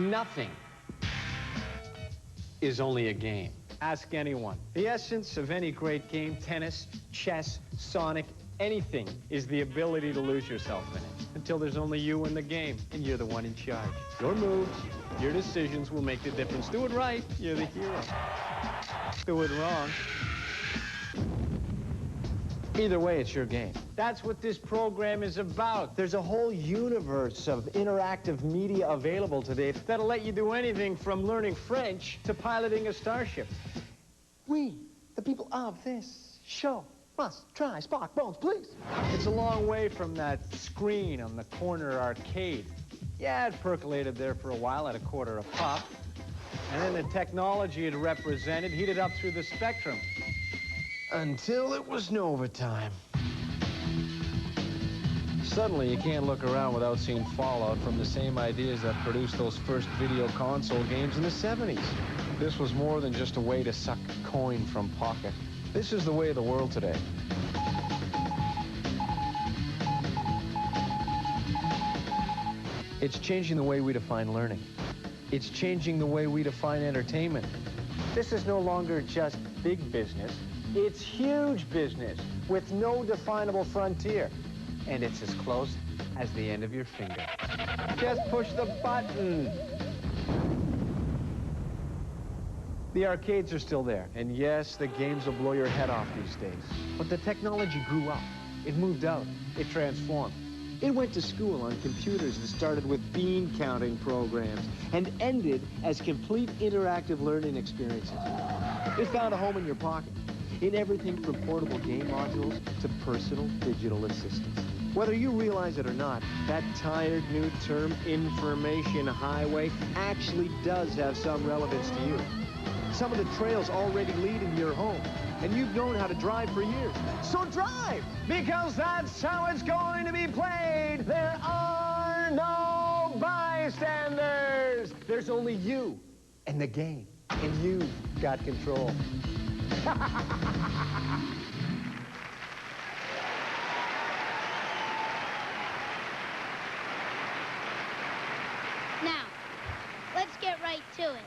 nothing is only a game. Ask anyone. The essence of any great game, tennis, chess, Sonic, anything, is the ability to lose yourself in it. Until there's only you in the game, and you're the one in charge. Your moves, your decisions will make the difference. Do it right, you're the hero. Do it wrong. Either way, it's your game. That's what this program is about. There's a whole universe of interactive media available today that'll let you do anything from learning French to piloting a starship. We, the people of this show, must try Spark Bones, please. It's a long way from that screen on the corner arcade. Yeah, it percolated there for a while at $0.25 a pop. And then the technology it represented heated up through the spectrum. Until it was Nova time. Suddenly, you can't look around without seeing fallout from the same ideas that produced those first video console games in the 70s. This was more than just a way to suck coin from pocket. This is the way of the world today. It's changing the way we define learning. It's changing the way we define entertainment. This is no longer just big business. It's huge business with no definable frontier. And it's as close as the end of your finger. Just push the button. The arcades are still there. And yes, the games will blow your head off these days. But the technology grew up. It moved out. It transformed. It went to school on computers that started with bean counting programs and ended as complete interactive learning experiences. It found a home in your pocket, in everything from portable game modules to personal digital assistants. Whether you realize it or not, that tired new term, information highway, actually does have some relevance to you. Some of the trails already lead into your home, and you've known how to drive for years. So drive, because that's how it's going to be played. There are no bystanders. There's only you and the game, and you've got control. Now, let's get right to it.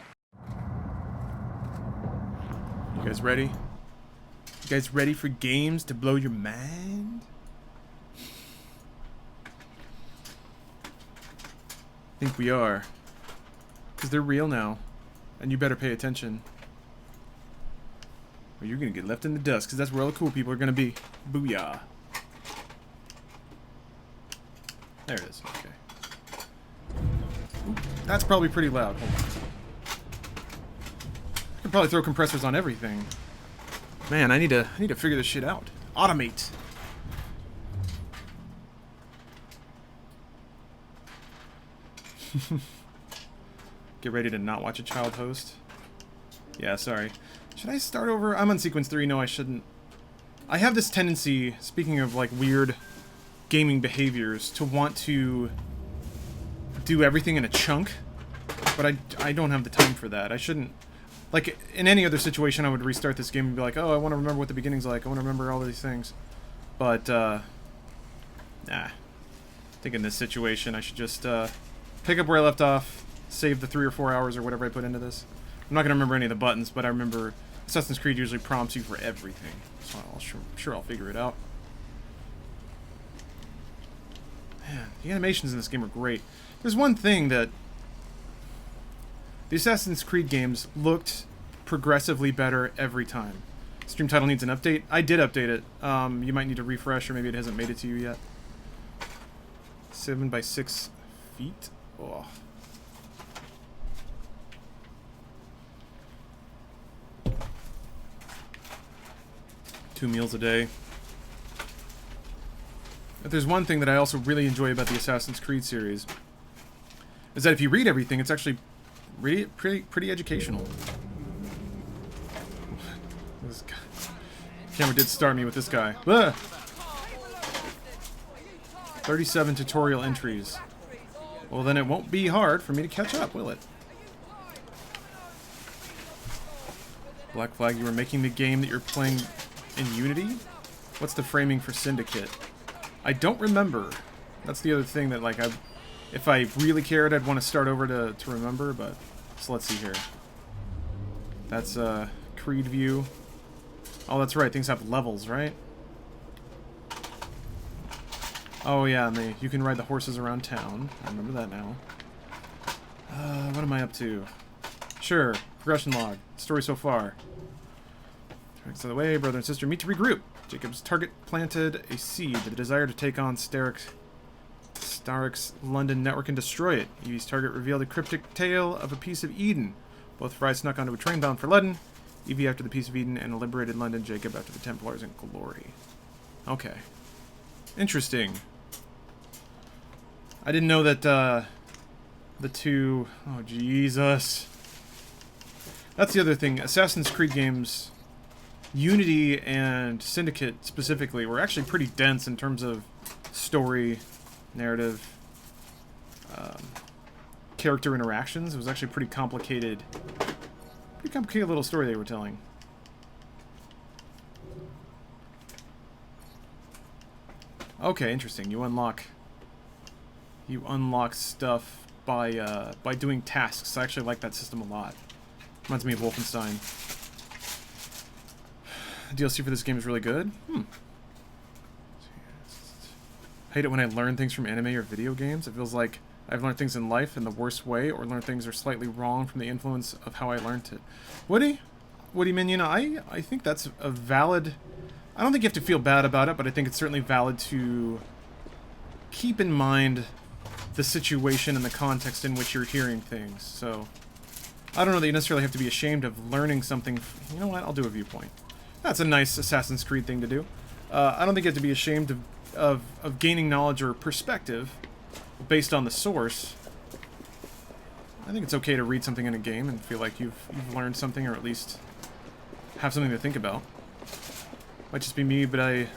You guys ready? You guys ready for games to blow your mind? I think we are. Because they're real now. And you better pay attention. Or you're going to get left in the dust, because that's where all the cool people are going to be. Booyah. There it is. Okay. Ooh, that's probably pretty loud. Hold on. I could probably throw compressors on everything. Man, I need to figure this shit out. Automate. Get ready to not watch a child host. Yeah, sorry. Should I start over? I'm on sequence 3. No, I shouldn't. I have this tendency, speaking of like weird gaming behaviors, to want to do everything in a chunk, but I don't have the time for that. I shouldn't. Like, in any other situation, I would restart this game and be like, oh, I want to remember what the beginning's like. I want to remember all of these things. But, nah. I think in this situation, I should just pick up where I left off, save the 3 or 4 hours or whatever I put into this. I'm not going to remember any of the buttons, but I remember Assassin's Creed usually prompts you for everything. So sure I'll figure it out. Man, the animations in this game are great. There's one thing that the Assassin's Creed games looked progressively better every time. Stream title needs an update. I did update it. You might need to refresh, or maybe it hasn't made it to you yet. 7 by 6 feet? Oh. Two meals a day. But there's one thing that I also really enjoy about the Assassin's Creed series, is that if you read everything, it's actually pretty educational. This guy. Camera did start me with this guy. Ugh. 37 tutorial entries. Well, then it won't be hard for me to catch up, will it? Black Flag, you were making the game that you're playing in Unity? What's the framing for Syndicate? I don't remember. That's the other thing that, like, If I really cared, I'd want to start over to remember, but... So let's see here. That's, Creed view. Oh, that's right, things have levels, right? Oh, yeah, and you can ride the horses around town. I remember that now. What am I up to? Sure, progression log. Story so far. Next of the way, brother and sister meet to regroup. Jacob's target planted a seed, the desire to take on Starrick's London network and destroy it. Evie's target revealed a cryptic tale of a piece of Eden. Both Fry snuck onto a train bound for London. Evie after the piece of Eden and liberated London. Jacob after the Templars and glory. Okay. Interesting. I didn't know that, the two... Oh, Jesus. That's the other thing. Assassin's Creed games, Unity and Syndicate specifically, were actually pretty dense in terms of story, narrative, character interactions. It was actually pretty complicated little story they were telling. Okay, interesting. You unlock stuff by doing tasks. I actually like that system a lot. Reminds me of Wolfenstein. The DLC for this game is really good. I hate it when I learn things from anime or video games. It feels like I've learned things in life in the worst way, or learned things are slightly wrong from the influence of how I learned it. Woody Minion, I think that's a valid... I don't think you have to feel bad about it, but I think it's certainly valid to keep in mind the situation and the context in which you're hearing things. So, I don't know that you necessarily have to be ashamed of learning something. You know what? I'll do a viewpoint. That's a nice Assassin's Creed thing to do. I don't think you have to be ashamed of gaining knowledge or perspective based on the source. I think it's okay to read something in a game and feel like you've learned something, or at least have something to think about. Might just be me, but I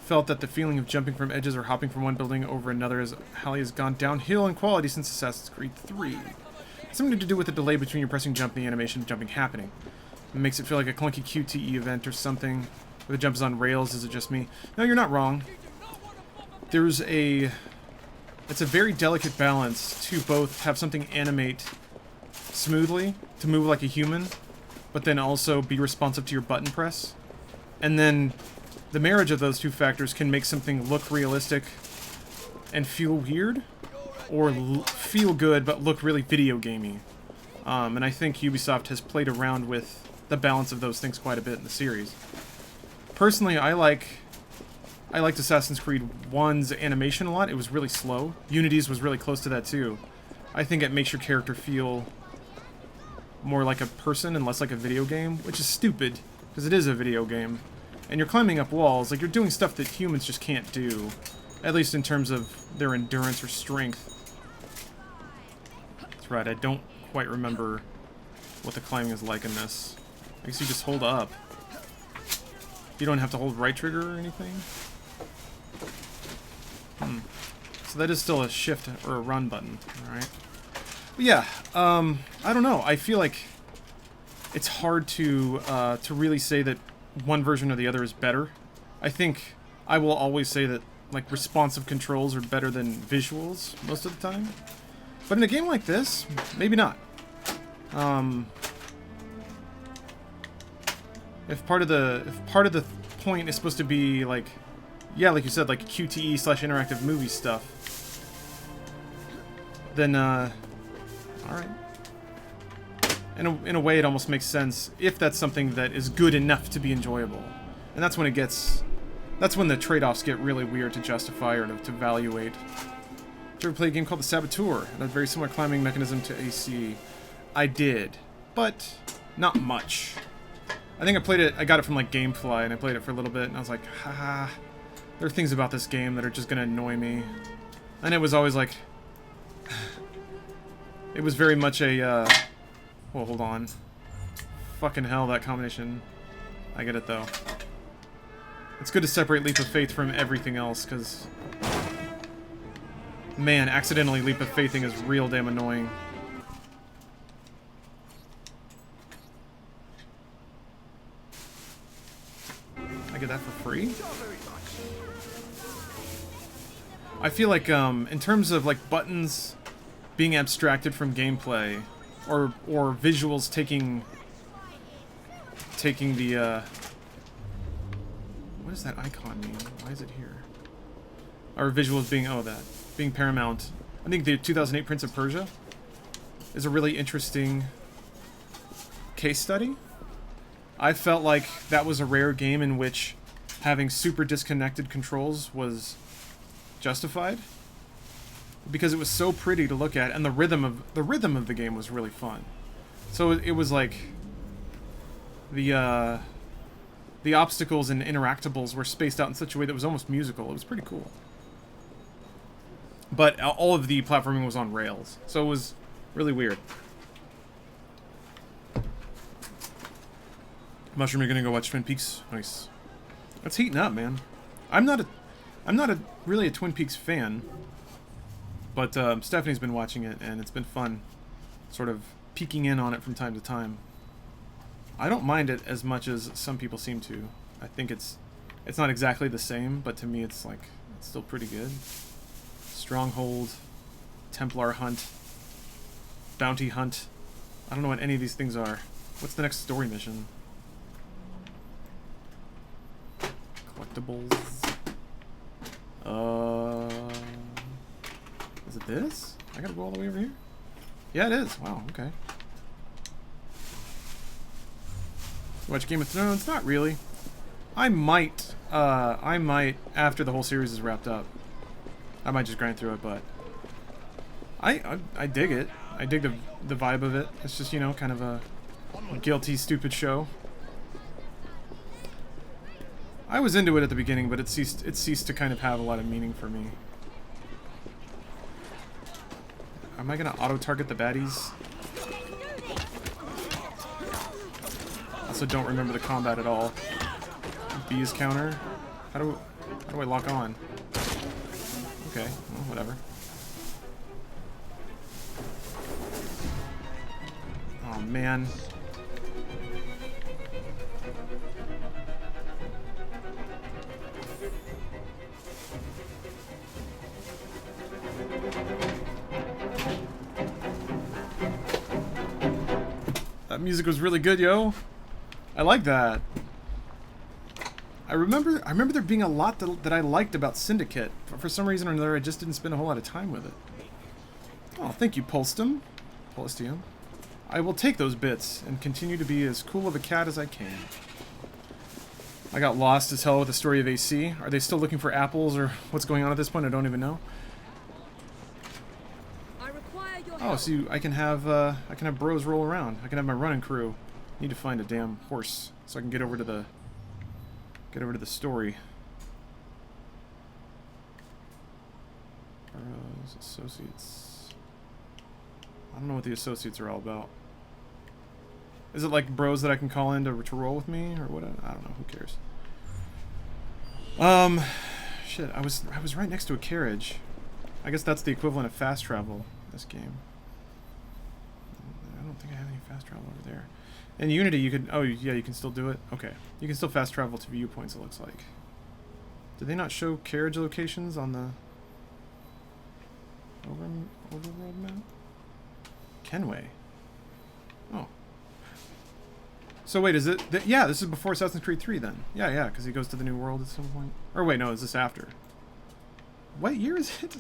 felt that the feeling of jumping from edges or hopping from one building over another as Hallie has gone downhill in quality since Assassin's Creed 3. It's something to do with the delay between your pressing jump and the animation of jumping happening. It makes it feel like a clunky QTE event or something, where the jump is on rails. Is it just me? No, you're not wrong. It's a very delicate balance to both have something animate smoothly, to move like a human, but then also be responsive to your button press. And then the marriage of those two factors can make something look realistic and feel weird, or feel good but look really video gamey. And I think Ubisoft has played around with the balance of those things quite a bit in the series. Personally, I liked Assassin's Creed 1's animation a lot. It was really slow. Unity's was really close to that too. I think it makes your character feel more like a person and less like a video game, which is stupid, because it is a video game. And you're climbing up walls, like you're doing stuff that humans just can't do, at least in terms of their endurance or strength. That's right, I don't quite remember what the climbing is like in this. I guess you just hold up. You don't have to hold right trigger or anything? So that is still a shift or a run button, alright? But yeah, I don't know. I feel like it's hard to really say that one version or the other is better. I think I will always say that, like, responsive controls are better than visuals most of the time. But in a game like this, maybe not. If part of the point is supposed to be, like, yeah, like you said, like QTE / interactive movie stuff, then, alright. In a way, it almost makes sense if that's something that is good enough to be enjoyable. And that's when that's when the trade-offs get really weird to justify or to evaluate. Did you ever play a game called The Saboteur? It had a very similar climbing mechanism to AC. I did, but not much. I think I got it from, like, Gamefly, and I played it for a little bit, and I was like, haha, there are things about this game that are just gonna annoy me. And it was always like... It was very much a, well, hold on. Fucking hell, that combination. I get it, though. It's good to separate Leap of Faith from everything else, because... Man, accidentally Leap of Faithing is real damn annoying. I get that for free? I feel like, in terms of, like, buttons being abstracted from gameplay, or visuals taking the what does that icon mean? Why is it here? Or visuals being paramount. I think the 2008 Prince of Persia is a really interesting case study. I felt like that was a rare game in which having super disconnected controls was justified, because it was so pretty to look at, and the rhythm of the game was really fun. So it was like the obstacles and interactables were spaced out in such a way that was almost musical. It was pretty cool. But all of the platforming was on rails, so it was really weird. Mushroom, you're gonna go watch Twin Peaks? Nice. It's heating up, man. I'm not really a Twin Peaks fan, but Stephanie's been watching it, and it's been fun, sort of peeking in on it from time to time. I don't mind it as much as some people seem to. I think it's not exactly the same, but to me it's still pretty good. Stronghold, Templar Hunt, Bounty Hunt. I don't know what any of these things are. What's the next story mission? Collectibles. Is it this? I gotta go all the way over here? Yeah, it is. Wow, okay. Watch Game of Thrones? Not really. I might, after the whole series is wrapped up. I might just grind through it, but I dig it. I dig the vibe of it. It's just, you know, kind of a guilty, stupid show. I was into it at the beginning, but it ceased to kind of have a lot of meaning for me. Am I gonna auto-target the baddies? Also don't remember the combat at all. Bees counter. How do I lock on? Okay, well, whatever. Oh man. That music was really good, yo. I like that. I remember there being a lot that I liked about Syndicate. For some reason or another, I just didn't spend a whole lot of time with it. Oh, thank you, Pulstium. I will take those bits and continue to be as cool of a cat as I can. I got lost as hell with the story of AC. Are they still looking for apples, or what's going on at this point? I don't even know. Oh, so I can have bros roll around. I can have my running crew. Need to find a damn horse so I can get over to the story. Bros, associates. I don't know what the associates are all about. Is it like bros that I can call in to roll with me, or what? I don't know. Who cares? Shit. I was right next to a carriage. I guess that's the equivalent of fast travel in this game. I don't think I have any fast travel over there. In Unity, you could... Oh, yeah, you can still do it? Okay. You can still fast travel to viewpoints, it looks like. Did they not show carriage locations on the... Overworld map? Kenway. Oh. So wait, is it... yeah, this is before Assassin's Creed 3, then. Yeah, because he goes to the New World at some point. Or wait, no, is this after? What year is it?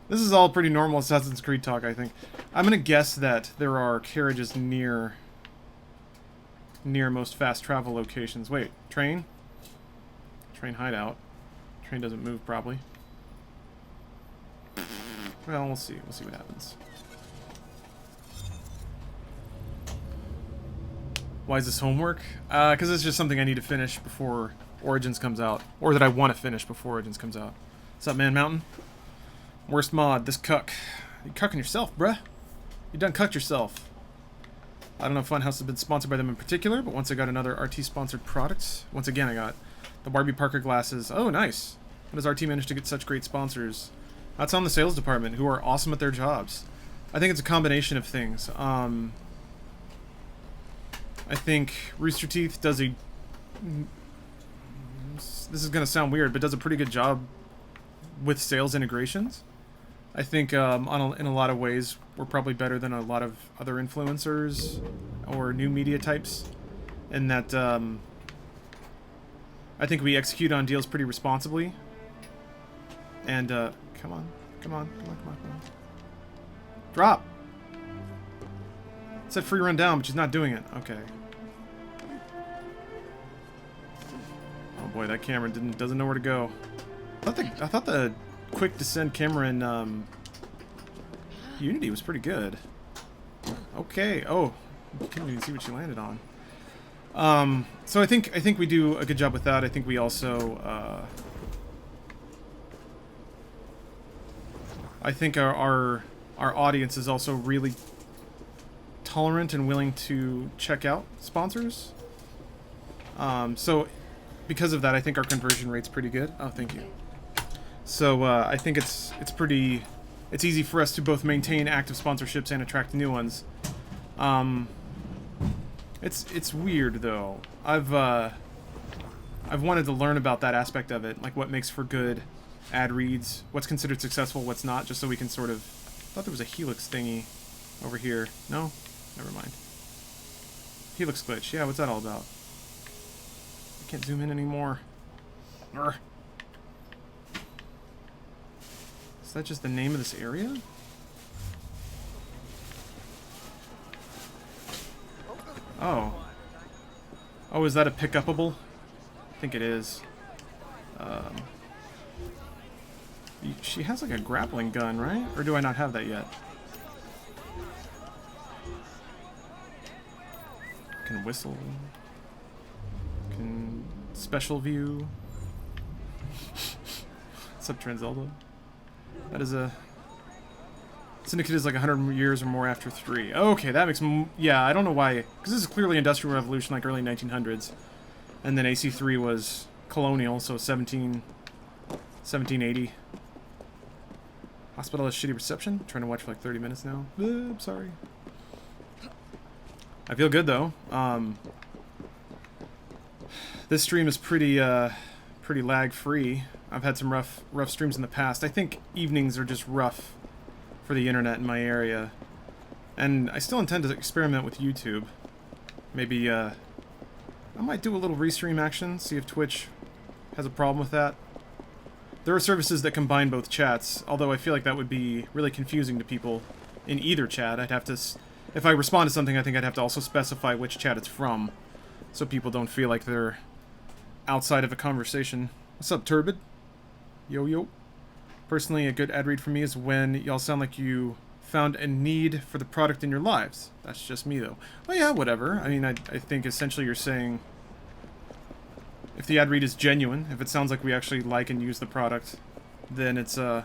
This is all pretty normal Assassin's Creed talk, I think. I'm gonna guess that there are carriages near most fast travel locations. Wait, train? Train hideout. Train doesn't move, probably. Well, we'll see. We'll see what happens. Why is this homework? Because it's just something I need to finish before Origins comes out. Or that I want to finish before Origins comes out. What's up, Man Mountain? Worst mod, this cuck. You cucking yourself, bruh. You done cucked yourself. I don't know if Funhouse has been sponsored by them in particular, but once I got another RT-sponsored product. Once again, I got the Barbie Parker glasses. Oh, nice. How does RT manage to get such great sponsors? That's on the sales department, who are awesome at their jobs. I think it's a combination of things. I think Rooster Teeth does a... This is going to sound weird, but does a pretty good job with sales integrations. I think in a lot of ways we're probably better than a lot of other influencers or new media types, in that I think we execute on deals pretty responsibly. And come on. Drop! It said free run down, but she's not doing it. Okay. Oh boy, that camera doesn't know where to go. I thought the quick descend camera in Unity was pretty good. Okay. Oh, you couldn't even see what she landed on. So I think we do a good job with that. I think we also I think our audience is also really tolerant and willing to check out sponsors. So because of that, I think our conversion rate's pretty good. Oh, thank you. So I think it's easy for us to both maintain active sponsorships and attract new ones. It's weird though. I've wanted to learn about that aspect of it, like what makes for good ad reads, what's considered successful, what's not, just so we can sort of... I thought there was a helix thingy over here. No? Never mind. Helix glitch. Yeah, what's that all about? I can't zoom in anymore. Urgh. Is that just the name of this area? Oh. Oh, is that a pick-upable? I think it is. She has like a grappling gun, right? Or do I not have that yet? Can whistle. Can special view. What's up, Transelda? That is a... Syndicate is like 100 years or more after 3. Okay, that makes... Yeah, I don't know why. Because this is clearly Industrial Revolution, like early 1900s. And then AC3 was colonial, so 1780. Hospital has shitty reception. I'm trying to watch for like 30 minutes now. I'm sorry. I feel good though. This stream is pretty lag free. I've had some rough streams in the past. I think evenings are just rough for the internet in my area, and I still intend to experiment with YouTube. Maybe I might do a little restream action. See if Twitch has a problem with that. There are services that combine both chats, although I feel like that would be really confusing to people in either chat. I'd have to, if I respond to something, I think I'd have to also specify which chat it's from, so people don't feel like they're outside of a conversation. What's up, Turbid? Yo, yo. Personally, a good ad read for me is when y'all sound like you found a need for the product in your lives. That's just me, though. Well, yeah, whatever. I mean, I think essentially you're saying... If the ad read is genuine, if it sounds like we actually like and use the product, then it's a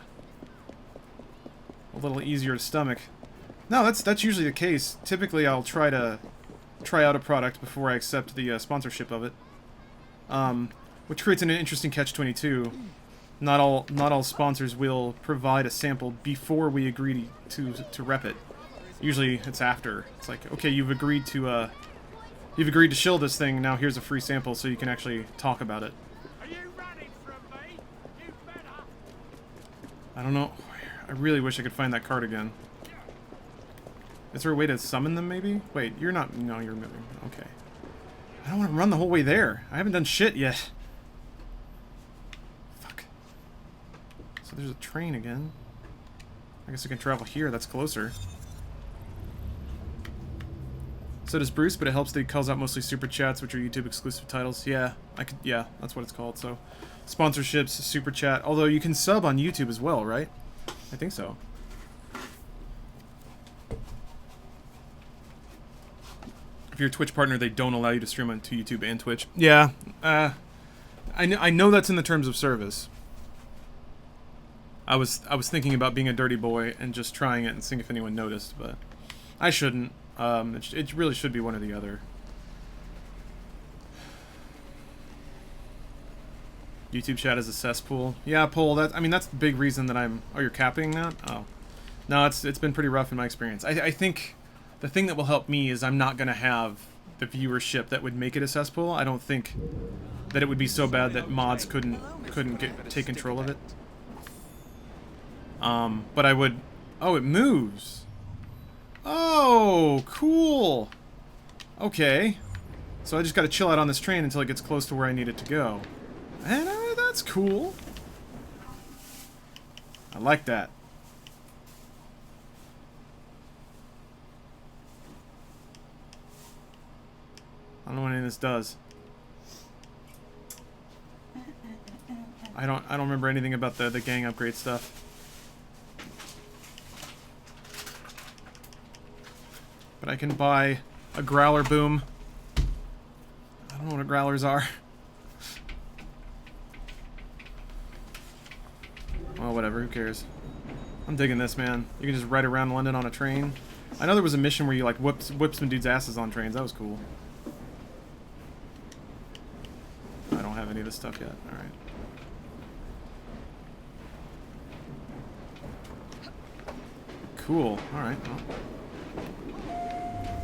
little easier to stomach. No, that's usually the case. Typically, I'll try out a product before I accept the sponsorship of it, which creates an interesting catch-22. Not all sponsors will provide a sample before we agree to rep it. Usually, it's after. It's like, okay, you've agreed to shill this thing, now here's a free sample so you can actually talk about it. Are you running from me? You better. I don't know. I really wish I could find that card again. Is there a way to summon them, maybe? Wait, you're not... No, you're moving. Okay. I don't want to run the whole way there. I haven't done shit yet. Fuck. So there's a train again. I guess I can travel here. That's closer. So does Bruce, but it helps that he calls out mostly super chats, which are YouTube exclusive titles. Yeah, yeah, that's what it's called. So, sponsorships, super chat. Although you can sub on YouTube as well, right? I think so. If you're a Twitch partner, they don't allow you to stream onto YouTube and Twitch. Yeah, I know that's in the terms of service. I was thinking about being a dirty boy and just trying it and seeing if anyone noticed, but I shouldn't. It really should be one or the other. YouTube chat is a cesspool. Yeah, Pole, I mean, that's the big reason that I'm... Oh, you're capping that? Oh. No, it's been pretty rough in my experience. I think the thing that will help me is I'm not going to have the viewership that would make it a cesspool. I don't think that it would be so bad that mods couldn't take control of it. But I would... Oh, it moves. Oh, cool. Okay. So I just gotta chill out on this train until it gets close to where I need it to go. And that's cool. I like that. I don't know what any of this does. I don't remember anything about the gang upgrade stuff. But I can buy a growler boom. I don't know what growlers are. Well, whatever, who cares? I'm digging this, man. You can just ride around London on a train. I know there was a mission where you like whip some dudes' asses on trains. That was cool. I don't have any of this stuff yet. Alright. Cool. Alright.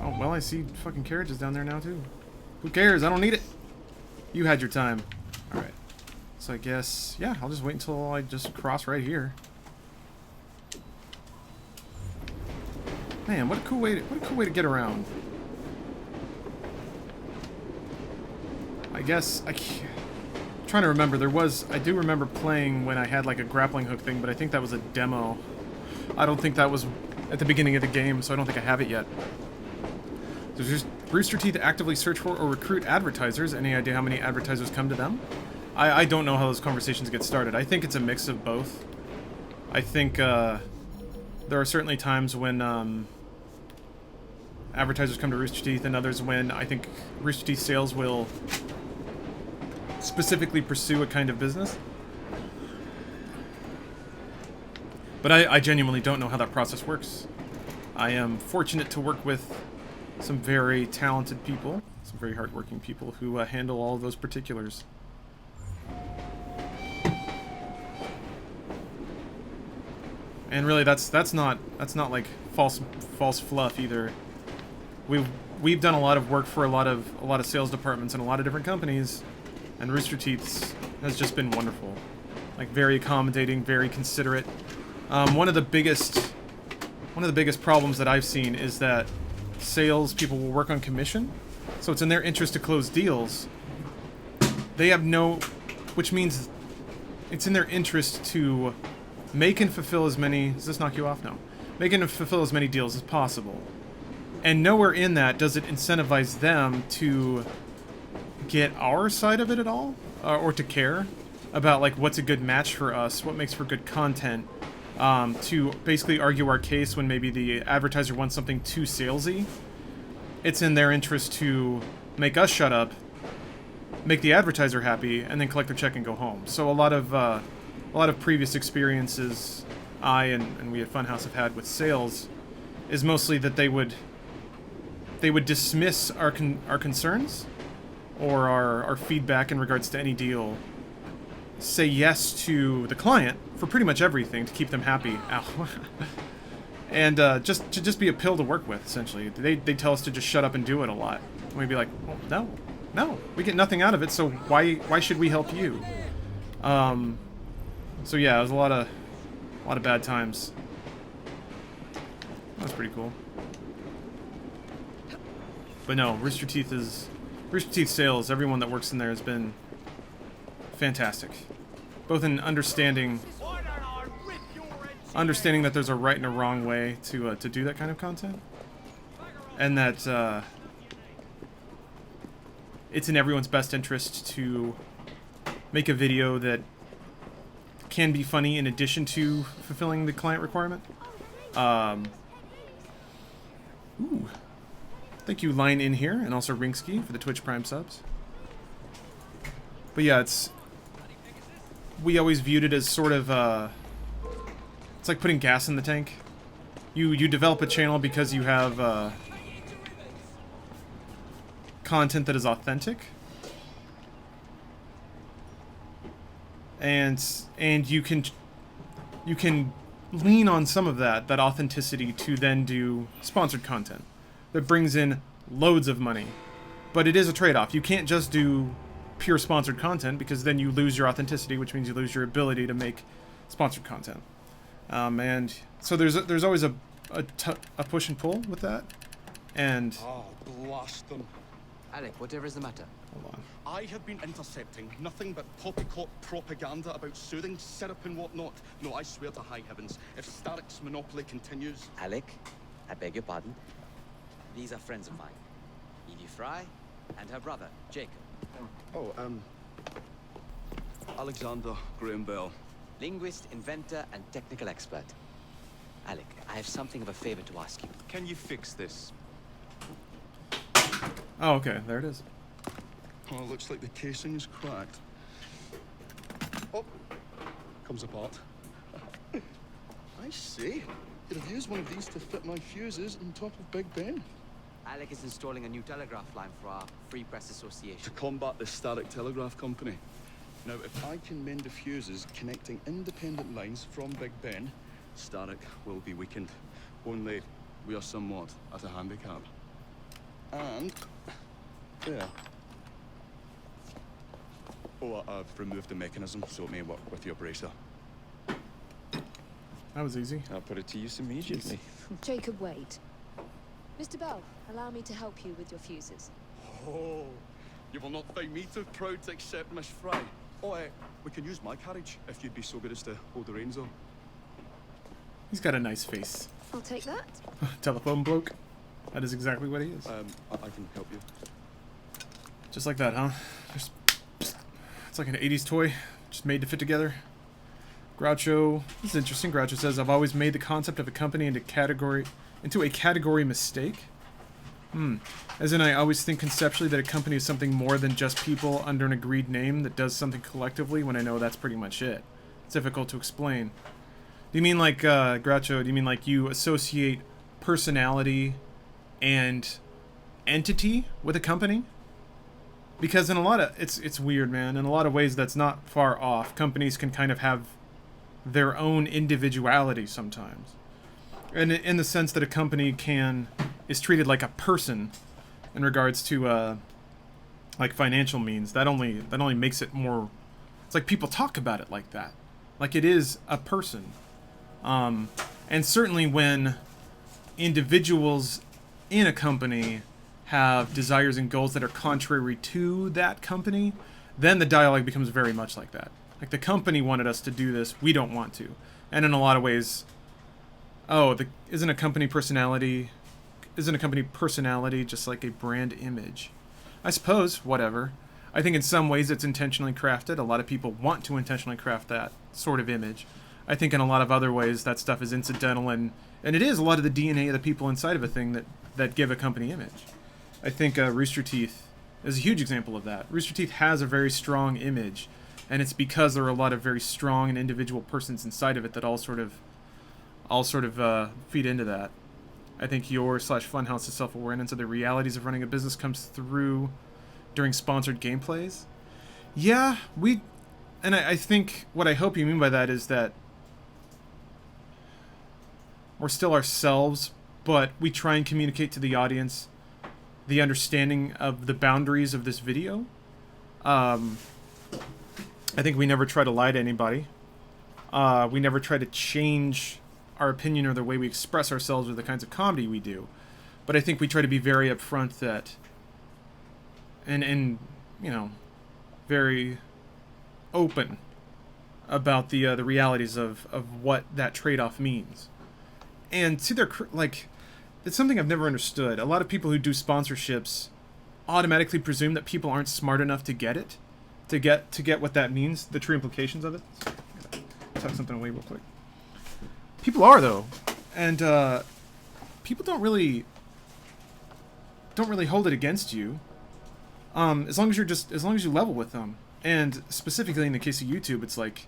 Oh, well, I see fucking carriages down there now, too. Who cares? I don't need it. You had your time. Alright. So I guess, yeah, I'll just wait until I just cross right here. Man, what a cool way to get around. I guess I'm trying to remember. I do remember playing when I had like a grappling hook thing, but I think that was a demo. I don't think that was at the beginning of the game, so I don't think I have it yet. Does just Rooster Teeth actively search for or recruit advertisers? Any idea how many advertisers come to them? I don't know how those conversations get started. I think it's a mix of both. I think there are certainly times when advertisers come to Rooster Teeth, and others when I think Rooster Teeth sales will specifically pursue a kind of business. But I genuinely don't know how that process works. I am fortunate to work with some very talented people, some very hardworking people who handle all of those particulars. And really, that's not like false fluff either. We've done a lot of work for a lot of sales departments in a lot of different companies, and Rooster Teeth's has just been wonderful. Like very accommodating, very considerate. One of the biggest problems that I've seen is that sales people will work on commission, so it's in their interest to close deals. They have which means it's in their interest to make and fulfill as many... Does this knock you off? No. Make and fulfill as many deals as possible. And nowhere in that does it incentivize them to get our side of it at all, or to care about like what's a good match for us, what makes for good content, to basically argue our case when maybe the advertiser wants something too salesy. It's in their interest to make us shut up, make the advertiser happy, and then collect their check and go home. So a lot of previous experiences I and we at Funhouse have had with sales is mostly that they would dismiss our concerns or our feedback in regards to any deal, say yes to the client for pretty much everything to keep them happy. Ow. And just be a pill to work with, essentially. They tell us to just shut up and do it a lot. And we'd be like, oh, no, we get nothing out of it, so why should we help you? So yeah, it was a lot of bad times. That's pretty cool. But no, Rooster Teeth sales, everyone that works in there has been fantastic. Both in understanding that there's a right and a wrong way to do that kind of content, and that it's in everyone's best interest to make a video that can be funny in addition to fulfilling the client requirement. Ooh. Thank you, Line In Here, and also Ringsky for the Twitch Prime subs. But yeah, we always viewed it as sort of, it's like putting gas in the tank. You develop a channel because you have, content that is authentic. And you can lean on some of that authenticity to then do sponsored content that brings in loads of money. But it is a trade-off. You can't just do pure sponsored content because then you lose your authenticity, which means you lose your ability to make sponsored content. And so there's always a push and pull with that, and Oh, blast them. Alec, whatever is the matter? hold on. I have been intercepting nothing but poppycock propaganda about soothing syrup and whatnot. No, I swear to high heavens, if Starrick's monopoly continues... Alec, I beg your pardon. These are friends of mine. Evie Fry and her brother, Jacob. Oh, Alexander Graham Bell. Linguist, inventor, and technical expert. Alec, I have something of a favor to ask you. Can you fix this? Oh, okay, there it is. Oh, it looks like the casing's cracked. Oh, comes apart. I see. You'd have used one of these to fit my fuses on top of Big Ben. Alec is installing a new telegraph line for our Free Press To Association. combat the Starrick Telegraph Company. Now, if I can mend the fuses connecting independent lines from Big Ben, Starrick will be weakened. Only we are somewhat at a handicap. And there. Oh, I've removed the mechanism so it may work with your bracer. That was easy. I'll put it to use immediately. Jacob, wait. Mr. Bell, allow me to help you with your fuses. Oh, you will not find me too proud to accept Miss Fry. Oh, we can use my carriage if you'd be so good as to hold the reins on. He's got a nice face. I'll take that. Telephone bloke. That is exactly what he is. I can help you. Just like that, huh? Just, it's like an 80s toy, just made to fit together. Groucho, this is interesting. Groucho says, I've always made the concept of a company into a category mistake. As in, I always think conceptually that a company is something more than just people under an agreed name that does something collectively when I know that's pretty much it. It's difficult to explain. Do you mean like, Groucho, do you mean like you associate personality and entity with a company? Because in a lot of, it's weird, man. In a lot of ways, that's not far off. Companies can kind of have their own individuality sometimes. And in the sense that a company is treated like a person in regards to, like financial means. That only makes it more, it's like people talk about it like that. Like it is a person. And certainly when individuals in a company have desires and goals that are contrary to that company, then the dialogue becomes very much like that. Like the company wanted us to do this, we don't want to. And in a lot of ways, isn't a company personality just like a brand image? I suppose, whatever. I think in some ways it's intentionally crafted. A lot of people want to intentionally craft that sort of image. I think in a lot of other ways that stuff is incidental, and it is a lot of the DNA of the people inside of a thing that give a company image. I think Rooster Teeth is a huge example of that. Rooster Teeth has a very strong image, and it's because there are a lot of very strong and individual persons inside of it that all sort of feed into that. I think your/Funhouse's self-awareness of the realities of running a business comes through during sponsored gameplays. Yeah, I think what I hope you mean by that is that we're still ourselves, but we try and communicate to the audience the understanding of the boundaries of this video. I think we never try to lie to anybody. We never try to change our opinion or the way we express ourselves or the kinds of comedy we do. But I think we try to be very upfront that, and you know, very open about the realities of what that trade-off means. And to their, like, it's something I've never understood. A lot of people who do sponsorships automatically presume that people aren't smart enough to get it, to get what that means, the true implications of it. Tuck something away real quick. People are, though, and people don't really hold it against you. As long as you level with them, and specifically in the case of YouTube, it's like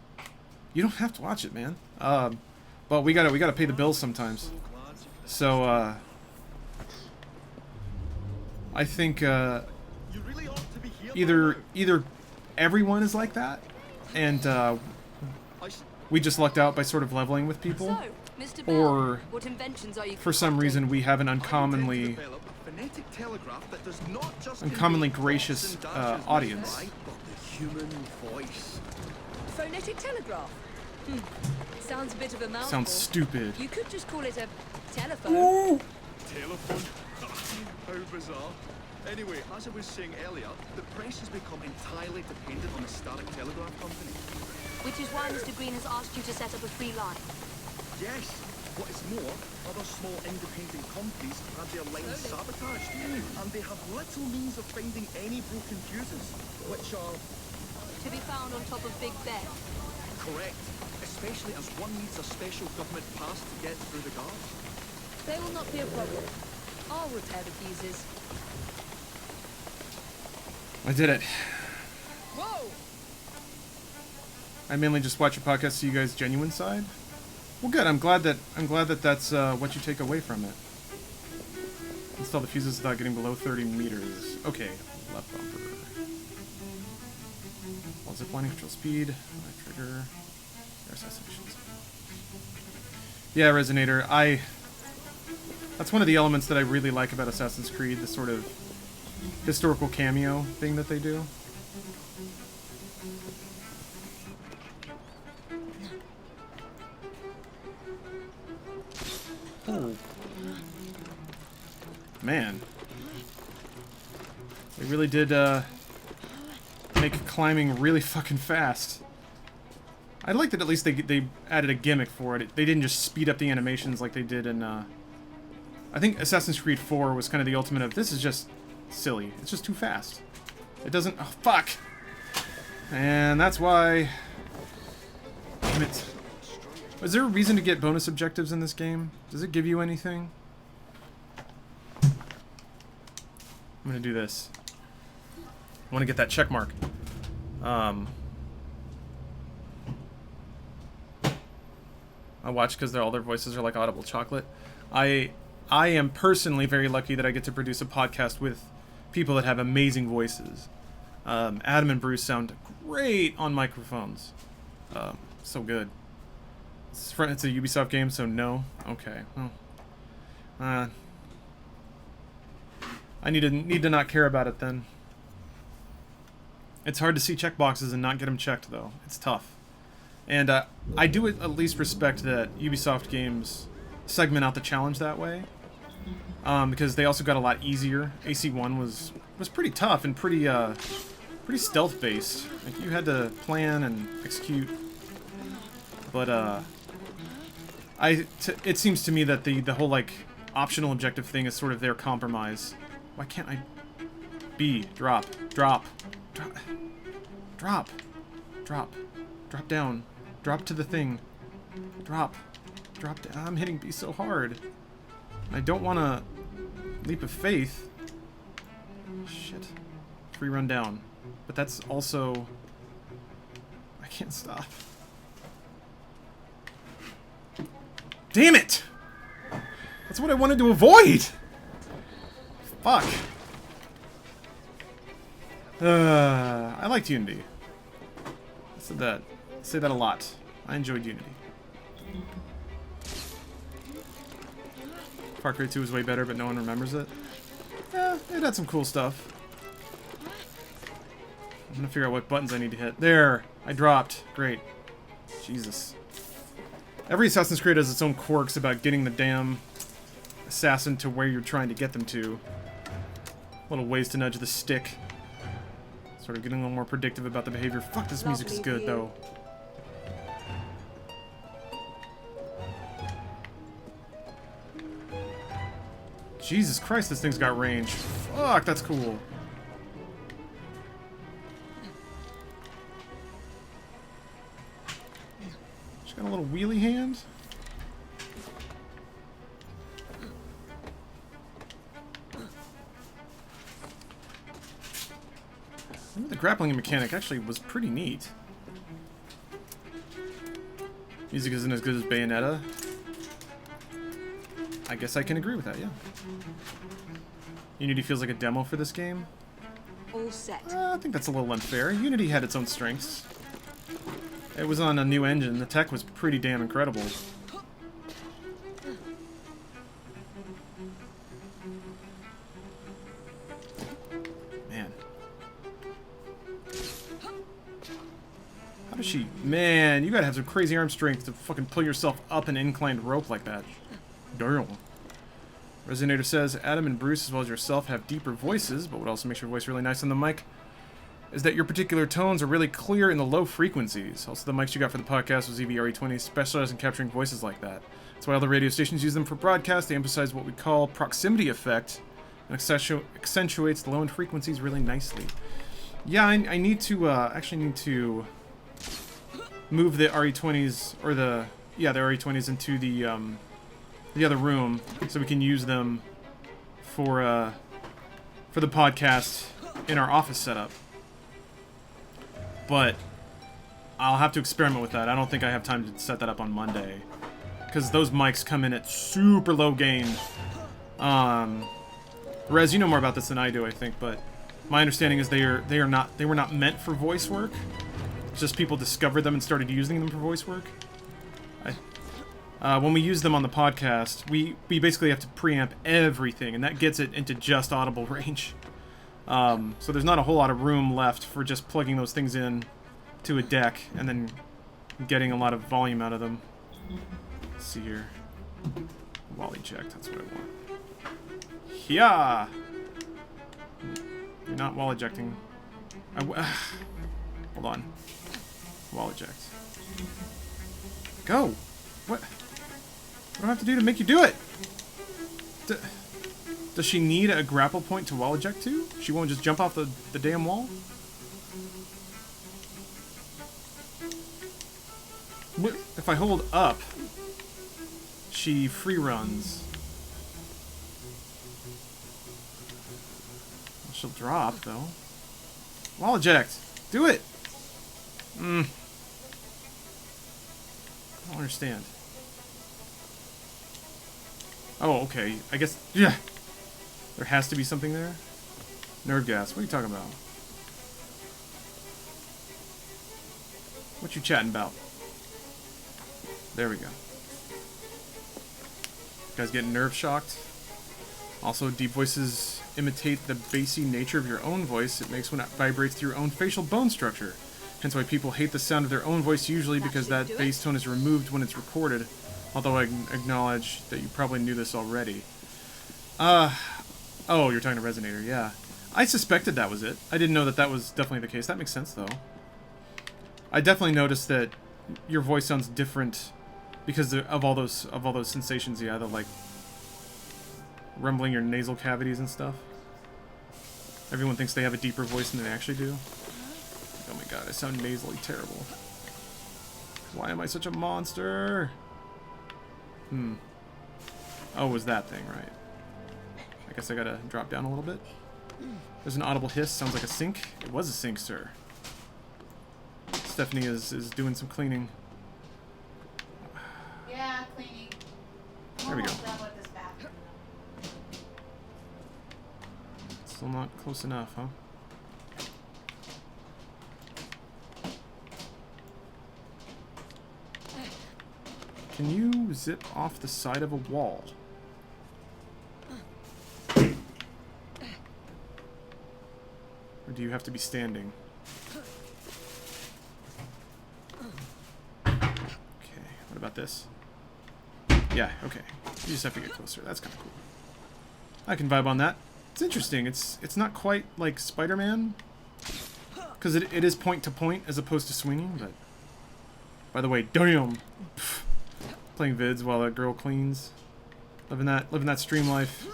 you don't have to watch it, man. But we gotta pay the bills sometimes. So I think either everyone is like that, and we just lucked out by sort of leveling with people, So, Mr. Bell, or what inventions are you for some reason we have an uncommonly gracious audience. Phonetic telegraph? Sounds a bit of a mouthful. Sounds stupid. You could just call it a telephone. Ooh. Telephone? How bizarre. Anyway, as I was saying earlier, the press has become entirely dependent on the Stark Telegraph Company. Which is why Mr. Green has asked you to set up a free line. Yes. What is more, other small independent companies have their lines sabotaged, and they have little means of finding any broken fuses, which are... To be found on top of Big Ben. correct, especially as one needs a special government pass to get through the guards. They will not be a problem. I'll repair the fuses. I did it. Whoa! I mainly just watch your podcast to see you guys' genuine side. Well, good. I'm glad that that's what you take away from it. Install the fuses without getting below 30 meters. Okay, left bumper. While ziplining, control speed. Right trigger. RSS emissions. Yeah, Resonator. That's one of the elements that I really like about Assassin's Creed. The sort of historical cameo thing that they do. Oh. Man. They really did make climbing really fucking fast. I like that at least they added a gimmick for it. They didn't just speed up the animations like they did in I think Assassin's Creed 4 was kind of the ultimate of this is just silly. It's just too fast. It doesn't... Oh, fuck! And that's why... Damn it. Is there a reason to get bonus objectives in this game? Does it give you anything? I'm gonna do this. I want to get that check mark. I watch because all their voices are like audible chocolate. I am personally very lucky that I get to produce a podcast with people that have amazing voices. Adam and Bruce sound great on microphones. So good. It's a Ubisoft game, so no. Okay. Well, I need to not care about it then. It's hard to see checkboxes and not get them checked, though. It's tough. And I do at least respect that Ubisoft games segment out the challenge that way. Because they also got a lot easier. AC1 was pretty tough and pretty stealth-based. Like, you had to plan and execute. But, it seems to me that the whole, like, optional objective thing is sort of their compromise. Why can't I... B. Drop. Drop. Drop. Drop. Drop. Drop down. Drop to the thing. Drop. Drop down. I'm hitting B so hard. I don't want to leap of faith. Shit. Free run down. But that's also... I can't stop. Damn it! That's what I wanted to avoid! Fuck. I liked Unity. I said that. I say that a lot. I enjoyed Unity. Far Cry 2 was way better, but no one remembers it. Yeah, it had some cool stuff. I'm gonna figure out what buttons I need to hit. There! I dropped. Great. Jesus. Every Assassin's Creed has its own quirks about getting the damn assassin to where you're trying to get them to. Little ways to nudge the stick. Sort of getting a little more predictive about the behavior. Fuck, this music is good, though. Jesus Christ, this thing's got range. Fuck, that's cool. She's got a little wheelie hand. The grappling mechanic actually was pretty neat. Music isn't as good as Bayonetta. I guess I can agree with that, yeah. Unity feels like a demo for this game. All set. I think that's a little unfair. Unity had its own strengths. It was on a new engine. The tech was pretty damn incredible. Man. How does she... Man, you gotta have some crazy arm strength to fucking pull yourself up an inclined rope like that. Damn. Resonator says, Adam and Bruce, as well as yourself, have deeper voices, but what also makes your voice really nice on the mic is that your particular tones are really clear in the low frequencies. Also, the mics you got for the podcast was EVRE20, specialized in capturing voices like that. That's why all the radio stations use them for broadcast. They emphasize what we call proximity effect, and accentuates the low-end frequencies really nicely. Yeah, I need to, actually need to move the RE20s, or the RE20s into the other room, so we can use them for the podcast in our office setup. But I'll have to experiment with that. I don't think I have time to set that up on Monday, because those mics come in at super low gain. Rez, you know more about this than I do, I think, but my understanding is they were not meant for voice work. It's just people discovered them and started using them for voice work. When we use them on the podcast, we basically have to preamp everything, and that gets it into just audible range. So there's not a whole lot of room left for just plugging those things in to a deck and then getting a lot of volume out of them. Let's see here. Wall eject, that's what I want. Yeah. You're not wall ejecting. Hold on. Wall eject. Go. What? What do I have to do to make you do it? Does she need a grapple point to wall eject to? She won't just jump off the damn wall? If I hold up, she free runs. She'll drop, though. Wall eject! Do it! I don't understand. Oh, okay. I guess... Yeah! There has to be something there? Nerve gas. What are you talking about? What you chatting about? There we go. You guys getting nerve shocked? Also, deep voices imitate the bassy nature of your own voice it makes when it vibrates through your own facial bone structure. Hence why people hate the sound of their own voice usually, because that bass tone is removed when it's recorded. Although I acknowledge that you probably knew this already. Oh, you're talking to Resonator, yeah. I suspected that was it. I didn't know that that was definitely the case. That makes sense, though. I definitely noticed that your voice sounds different because of all those sensations, yeah, the, like, rumbling your nasal cavities and stuff. Everyone thinks they have a deeper voice than they actually do. Oh my god, I sound nasally terrible. Why am I such a monster? Oh, it was that thing, right. I guess I gotta drop down a little bit. There's an audible hiss, sounds like a sink. It was a sink, sir. Stephanie is doing some cleaning. Yeah, cleaning. There we go. Almost done with this bathroom. Still not close enough, huh? Can you zip off the side of a wall? Or do you have to be standing? Okay, what about this? Yeah, okay. You just have to get closer. That's kind of cool. I can vibe on that. It's interesting. It's not quite like Spider-Man, because it is point to point as opposed to swinging, but... By the way, damn! Playing vids while that girl cleans. Living that stream life.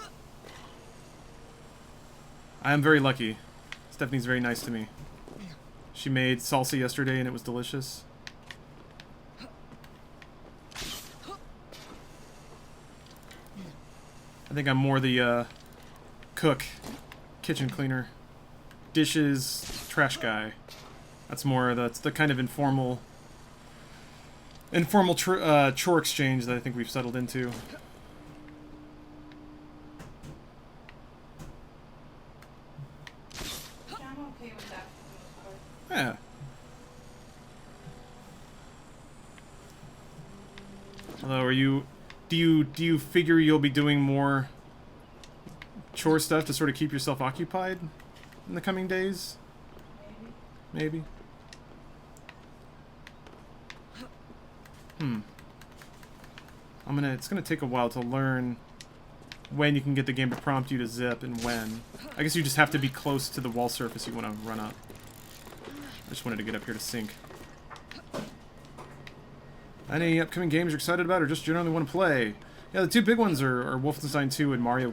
I am very lucky. Stephanie's very nice to me. She made salsa yesterday and it was delicious. I think I'm more the cook, kitchen cleaner, dishes, trash guy. That's the kind of informal chore exchange that I think we've settled into. I'm okay with that. Yeah. Although, do you figure you'll be doing more chore stuff to sort of keep yourself occupied in the coming days? Maybe. Maybe. It's gonna take a while to learn when you can get the game to prompt you to zip and when. I guess you just have to be close to the wall surface you want to run up. I just wanted to get up here to sync. Any upcoming games you're excited about or just generally want to play? Yeah, the two big ones are Wolfenstein 2 and Mario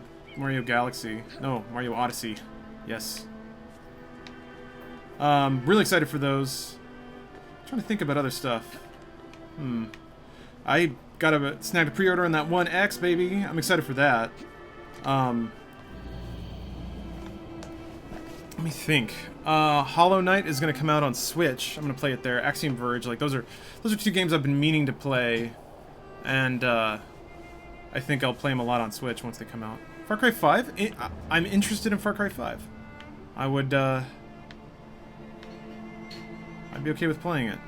Galaxy. No, Mario Odyssey. Yes. Really excited for those. I'm trying to think about other stuff. I snagged a pre-order on that 1X, baby. I'm excited for that. Let me think. Hollow Knight is going to come out on Switch. I'm going to play it there. Axiom Verge, like those are two games I've been meaning to play, and I think I'll play them a lot on Switch once they come out. Far Cry 5? I'm interested in Far Cry 5. I would, I'd be okay with playing it.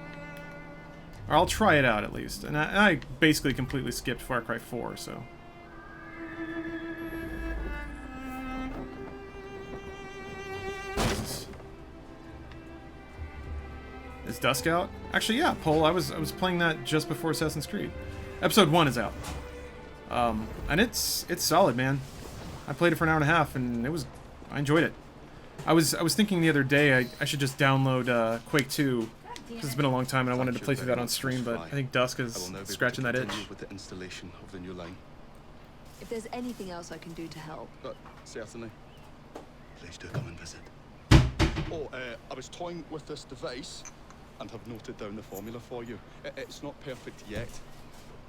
Or I'll try it out at least. And I basically completely skipped Far Cry 4, so. Is Dusk out? Actually, yeah, Paul. I was playing that just before Assassin's Creed. Episode 1 is out. And it's solid, man. I played it for an hour and a half, and I enjoyed it. I was thinking the other day I should just download Quake 2. Because it's been a long time, and I wanted to play through that on stream, but I think Dusk is scratching that itch. With the installation of the new line. If there's anything else I can do to help. Certainly. Please do come and visit. Oh, I was toying with this device and have noted down the formula for you. It's not perfect yet,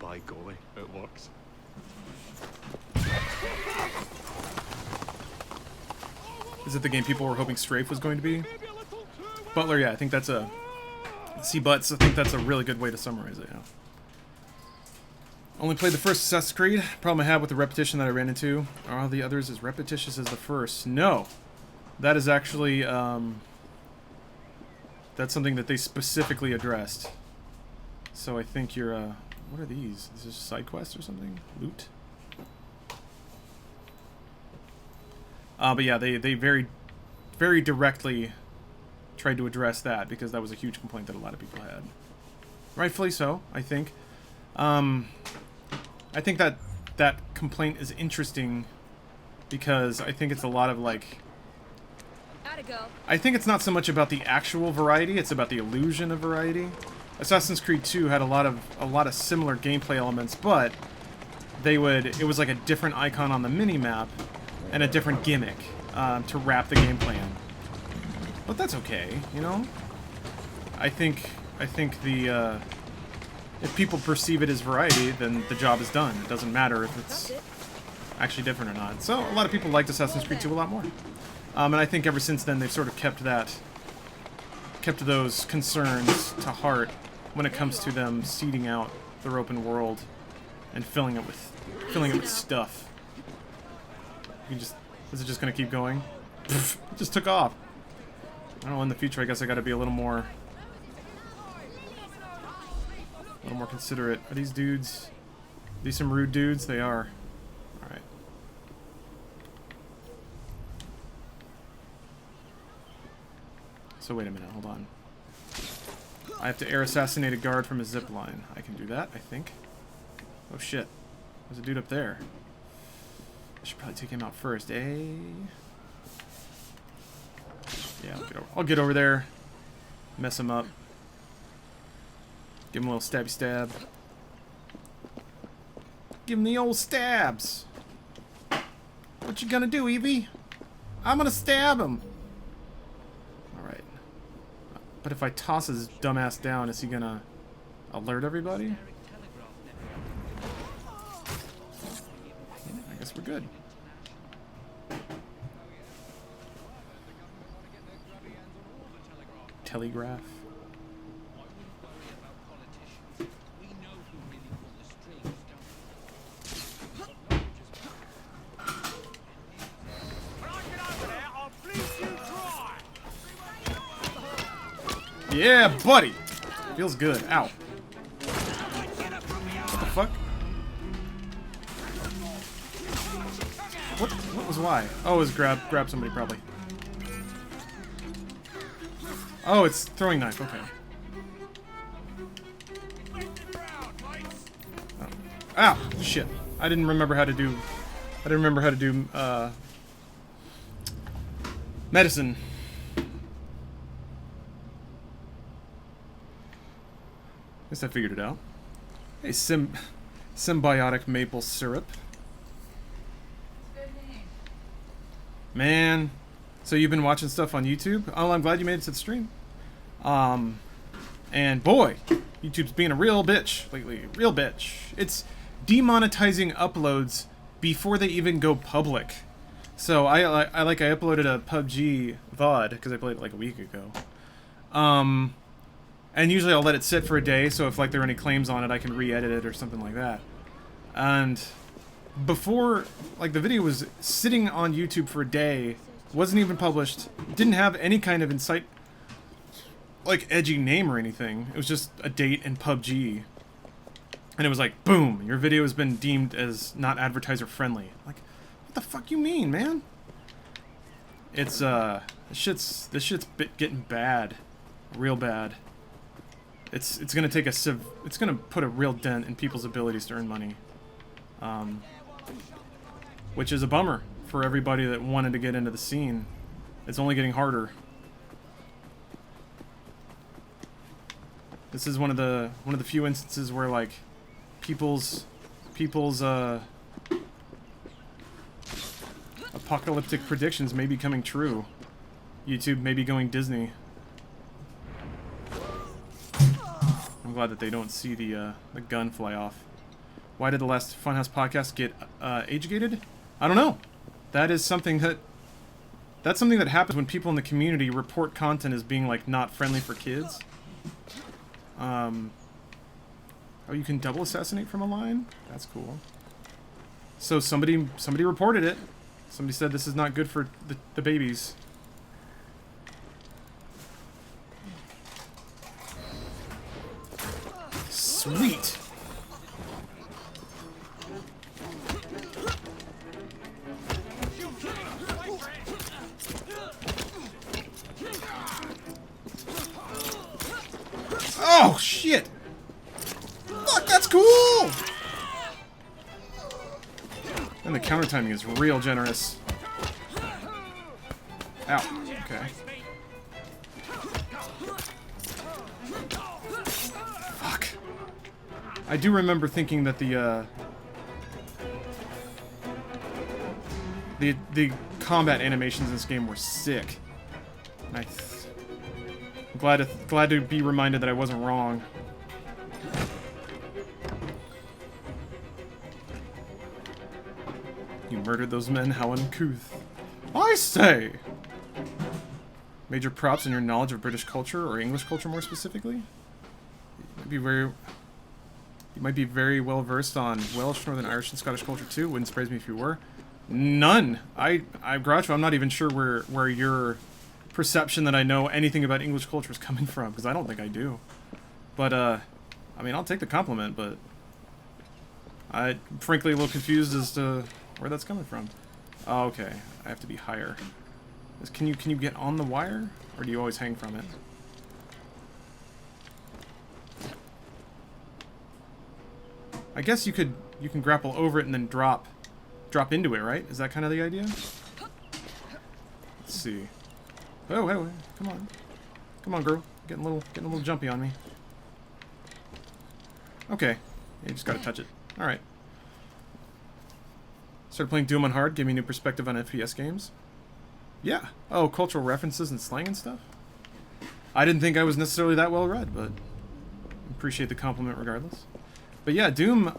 but by golly, it works. Is it the game people were hoping Strafe was going to be? Butler, yeah, I think that's a... C-Butts, I think that's a really good way to summarize it, yeah. Only played the first Assassin's Creed. Problem I had with the repetition that I ran into. Are all the others as repetitious as the first? No. That is actually, that's something that they specifically addressed. So I think you're, what are these? Is this side quest or something? Loot? But yeah, they very, very directly tried to address that because that was a huge complaint that a lot of people had. Rightfully so, I think. I think that complaint is interesting because I think it's a lot of like... I think it's not so much about the actual variety, it's about the illusion of variety. Assassin's Creed 2 had a lot of similar gameplay elements, but it was like a different icon on the mini-map and a different gimmick to wrap the gameplay in. But that's okay, you know? I think the if people perceive it as variety, then the job is done. It doesn't matter if it's actually different or not. So a lot of people liked Assassin's Creed 2 a lot more. And I think ever since then they've sort of kept those concerns to heart when it comes to them seeding out their open world and filling it with stuff. Is it just gonna keep going? It just took off. I don't know, in the future I guess I gotta be a little more considerate. Are these dudes? Are these some rude dudes? They are. Alright. So wait a minute, hold on. I have to air assassinate a guard from a zip line. I can do that, I think. Oh shit. There's a dude up there. I should probably take him out first, eh? Yeah, I'll get over there. Mess him up. Give him a little stabby stab. Give him the old stabs. What you gonna do, Evie? I'm gonna stab him. Alright. But if I toss his dumbass down, is he gonna alert everybody? I guess we're good. Telegraph. Yeah, buddy! Feels good. Ow. What the fuck? What was why? Oh, it was grab somebody, probably. Oh, it's throwing knife. Okay. Ow! Shit. I didn't remember how to do... medicine. Guess I figured it out. Hey, symbiotic maple syrup. Man. So you've been watching stuff on YouTube? Oh, I'm glad you made it to the stream. And boy, YouTube's being a real bitch lately. Real bitch. It's demonetizing uploads before they even go public. So I uploaded a PUBG VOD because I played it like a week ago. And usually I'll let it sit for a day, so if like there are any claims on it, I can re-edit it or something like that. And before, like, the video was sitting on YouTube for a day, wasn't even published, didn't have any kind of insight, like, edgy name or anything. It was just a date in PUBG. And it was like, boom, your video has been deemed as not advertiser friendly. Like, what the fuck you mean, man? It's, this shit's getting bad. Real bad. It's gonna take it's gonna put a real dent in people's abilities to earn money. Which is a bummer for everybody that wanted to get into the scene. It's only getting harder. This is one of the few instances where like people's apocalyptic predictions may be coming true. YouTube may be going Disney. I'm glad that they don't see the gun fly off. Why did the last Funhouse podcast get age-gated? I don't know. That's something that happens when people in the community report content as being like not friendly for kids. Oh, you can double assassinate from a line? That's cool. So somebody reported it. Somebody said this is not good for the babies. Sweet. Oh, shit! Look, that's cool! And the counter timing is real generous. Ow. Okay. Fuck. I do remember thinking that the combat animations in this game were sick. Nice. I'm glad to be reminded that I wasn't wrong. You murdered those men, how uncouth. I say! Major props in your knowledge of British culture, or English culture more specifically? You might be very well versed on Welsh, Northern Irish, and Scottish culture too. Wouldn't surprise me if you were. None! I'm Groucho, I'm not even sure where your perception that I know anything about English culture is coming from, because I don't think I do. But, I mean, I'll take the compliment, but I'm frankly a little confused as to where that's coming from. Oh, okay. I have to be higher. Can you get on the wire, or do you always hang from it? I guess you can grapple over it and then drop into it, right? Is that kind of the idea? Let's see. Oh, wait, come on. Come on, girl. Getting a little jumpy on me. Okay. You just gotta touch it. Alright. Started playing Doom on hard, gave me a new perspective on FPS games. Yeah. Oh, cultural references and slang and stuff? I didn't think I was necessarily that well read, but appreciate the compliment regardless. But yeah, Doom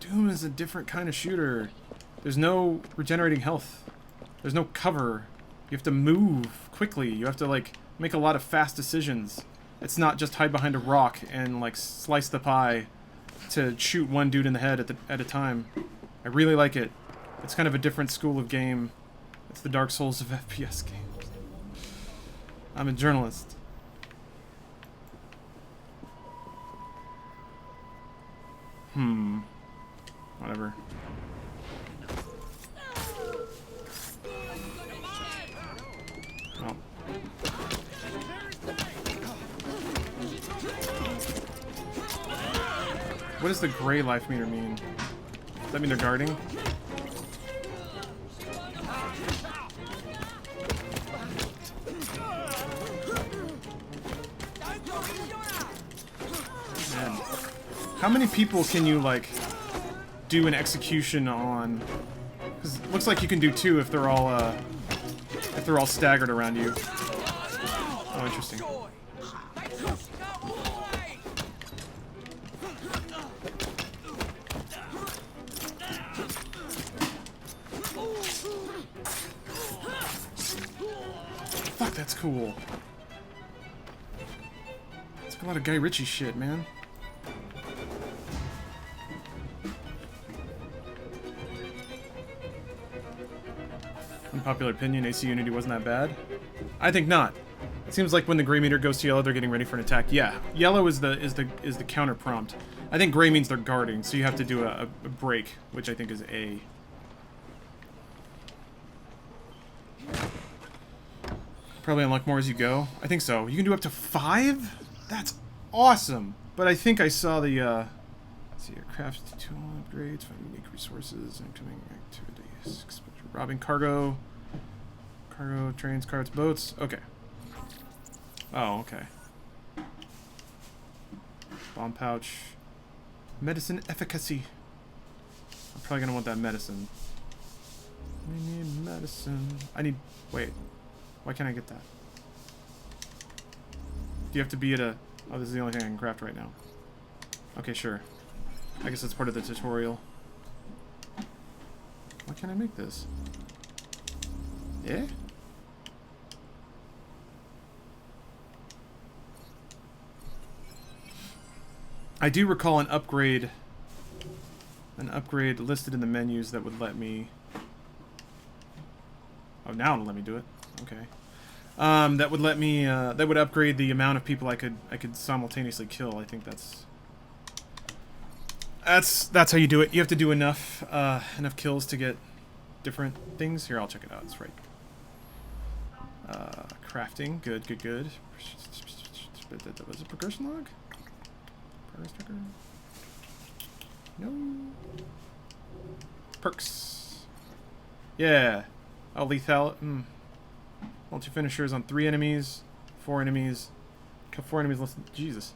is a different kind of shooter. There's no regenerating health. There's no cover. You have to move quickly. You have to, like, make a lot of fast decisions. It's not just hide behind a rock and, like, slice the pie to shoot one dude in the head at a time. I really like it. It's kind of a different school of game. It's the Dark Souls of FPS games. I'm a journalist. Whatever. Oh. What does the gray life meter mean? Does that mean they're guarding? Man. How many people can you, like, do an execution on? Because it looks like you can do 2 if they're all staggered around you. Oh, interesting. Fuck, that's cool. It's like a lot of Guy Ritchie shit, man. Unpopular opinion, AC Unity wasn't that bad. I think not. It seems like when the gray meter goes to yellow, they're getting ready for an attack. Yeah, yellow is the counter prompt. I think gray means they're guarding, so you have to do a break, which I think is A. Probably unlock more as you go. I think so. You can do up to 5? That's awesome. But I think I saw the let's see here, craft tool upgrades, find unique resources, incoming activities, robbing cargo, trains, carts, boats. Okay. Oh, okay. Bomb pouch. Medicine efficacy. I'm probably gonna want that medicine. We need medicine. I need... Wait. Why can't I get that? Do you have to be at a... Oh, this is the only thing I can craft right now. Okay, sure. I guess that's part of the tutorial. Why can't I make this? Yeah? I do recall an upgrade listed in the menus that would let me... Oh, now it'll let me do it. Okay. That would let me, that would upgrade the amount of people I could simultaneously kill. I think that's how you do it. You have to do enough kills to get different things. Here, I'll check it out. It's right. Crafting. Good. Was it progression log? Progress tracker? No. Perks. Yeah. Oh, lethal. Multi-finishers on 3 enemies, 4 enemies. 4 enemies less than... Jesus.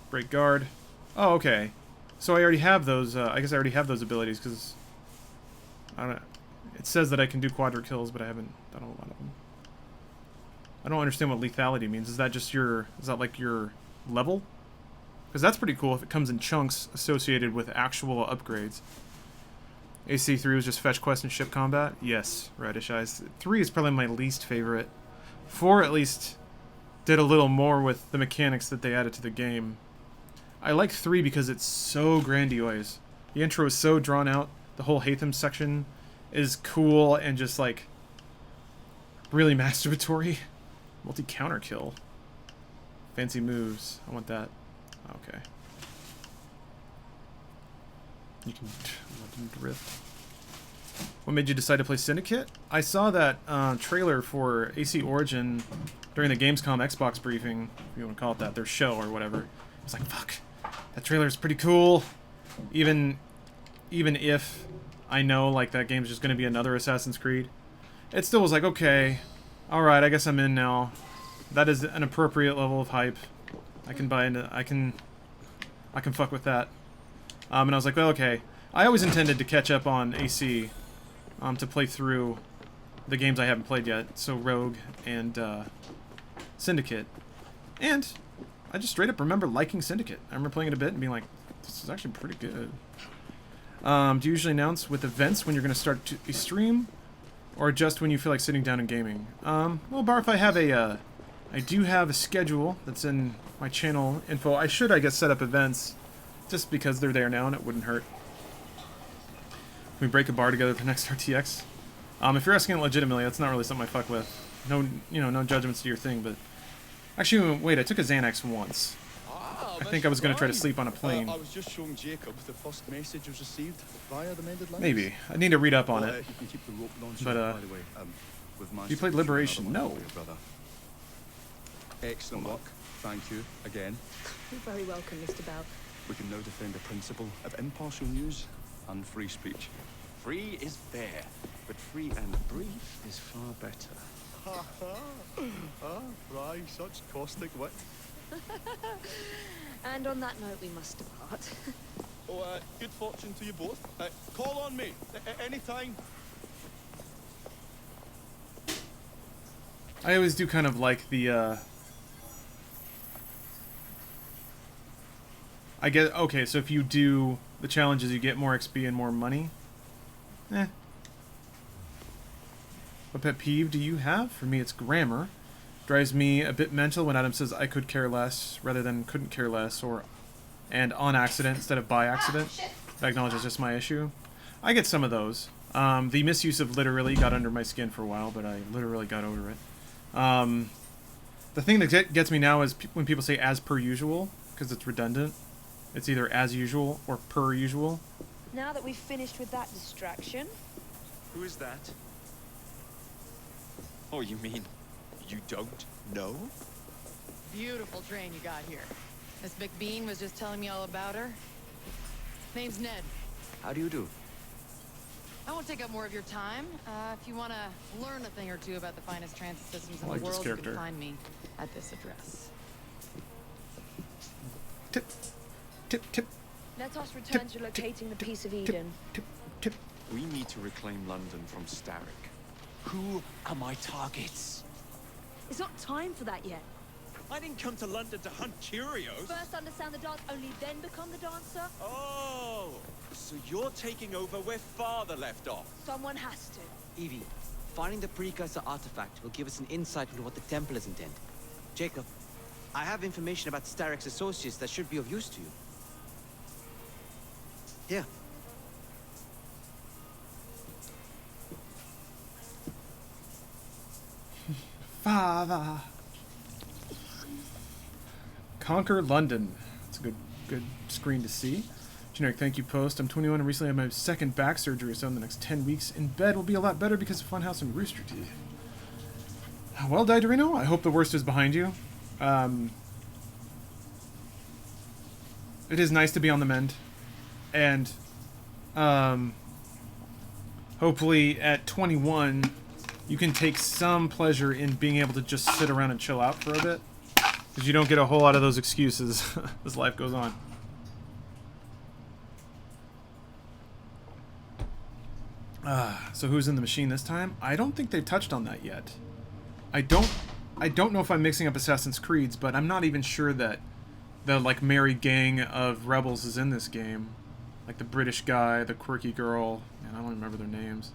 Break guard. Oh, okay. So I already have those, I guess I already have those abilities, because... I don't know. It says that I can do quadra kills, but I haven't done a lot of them. I don't understand what lethality means. Is that just your... Is that like your level? Because that's pretty cool if it comes in chunks associated with actual upgrades. AC3 was just fetch quest and ship combat? Yes, Reddish Eyes. 3 is probably my least favorite. 4 at least did a little more with the mechanics that they added to the game. I like 3 because it's so grandiose. The intro is so drawn out. The whole Hatham section is cool and just like really masturbatory. Multi-counter kill. Fancy moves. I want that. Okay. You can drift. What made you decide to play Syndicate? I saw that trailer for AC Origin during the Gamescom Xbox briefing, if you want to call it that, their show or whatever. I was like, fuck, that trailer is pretty cool. Even if I know like that game's just going to be another Assassin's Creed, it still was like, okay, alright, I guess I'm in now. That is an appropriate level of hype. I can buy into, I can fuck with that. And I was like, well, okay. I always intended to catch up on AC, to play through the games I haven't played yet, so Rogue and Syndicate. And I just straight up remember liking Syndicate. I remember playing it a bit and being like, this is actually pretty good. Do you usually announce with events when you're going to start a stream, or just when you feel like sitting down and gaming? Well, Barf, I do have a schedule that's in my channel info. I should, I guess, set up events, just because they're there now and it wouldn't hurt. Can we break a bar together for next RTX? If you're asking it legitimately, that's not really something I fuck with. No, no judgments to your thing, but... Actually, wait, I took a Xanax once. I think I was going to try to sleep on a plane. I was just showing Jacob the first message was received via the mended lines. Maybe. I need to read up on it. You can keep the rope launcher, But, by the way. you played Liberation? No. Brother. Excellent work. Thank you again. You're very welcome, Mr. Bell. We can now defend the principle of impartial news and free speech. Free is fair, but free and brief is far better. Ha ha! Fry, such caustic wit. And on that note, we must depart. Oh, good fortune to you both. Call on me anytime. I always do kind of like the, I get, okay, so if you do the challenges, you get more XP and more money. Eh. What pet peeve do you have? For me, it's grammar. Drives me a bit mental when Adam says I could care less rather than couldn't care less, or and on accident instead of by accident. I acknowledge it's just my issue. I get some of those. The misuse of literally got under my skin for a while, but I literally got over it. The thing that gets me now is when people say as per usual, because it's redundant. It's either as usual or per usual. Now that we've finished with that distraction... Who is that? Oh, you mean you don't know? Beautiful train you got here. Miss McBean was just telling me all about her. Name's Ned. How do you do? I won't take up more of your time. If you want to learn a thing or two about the finest transit systems in I like the this world, you character. can find me at this address. Tip, tip, tip. Let us return to locating the piece of Eden. Tip, tip. We need to reclaim London from Starrick. Who are my targets? It's not time for that yet. I didn't come to London to hunt Cheerios. First understand the dance, only then become the dancer. Oh, so you're taking over where Father left off. Someone has to. Evie, finding the precursor artifact will give us an insight into what the Templars intend. Jacob, I have information about Starrick's associates that should be of use to you. Here. Father. Conquer London. That's a good screen to see. Generic thank you post. I'm 21 and recently had my second back surgery, so in the next 10 weeks in bed will be a lot better because of Funhouse and Rooster Teeth. Well, Diderino, I hope the worst is behind you. It is nice to be on the mend. And hopefully at 21 you can take some pleasure in being able to just sit around and chill out for a bit. Because you don't get a whole lot of those excuses as life goes on. So who's in the machine this time? I don't think they've touched on that yet. I don't know if I'm mixing up Assassin's Creeds, but I'm not even sure that the like merry gang of rebels is in this game. Like the British guy, the quirky girl, and I don't remember their names.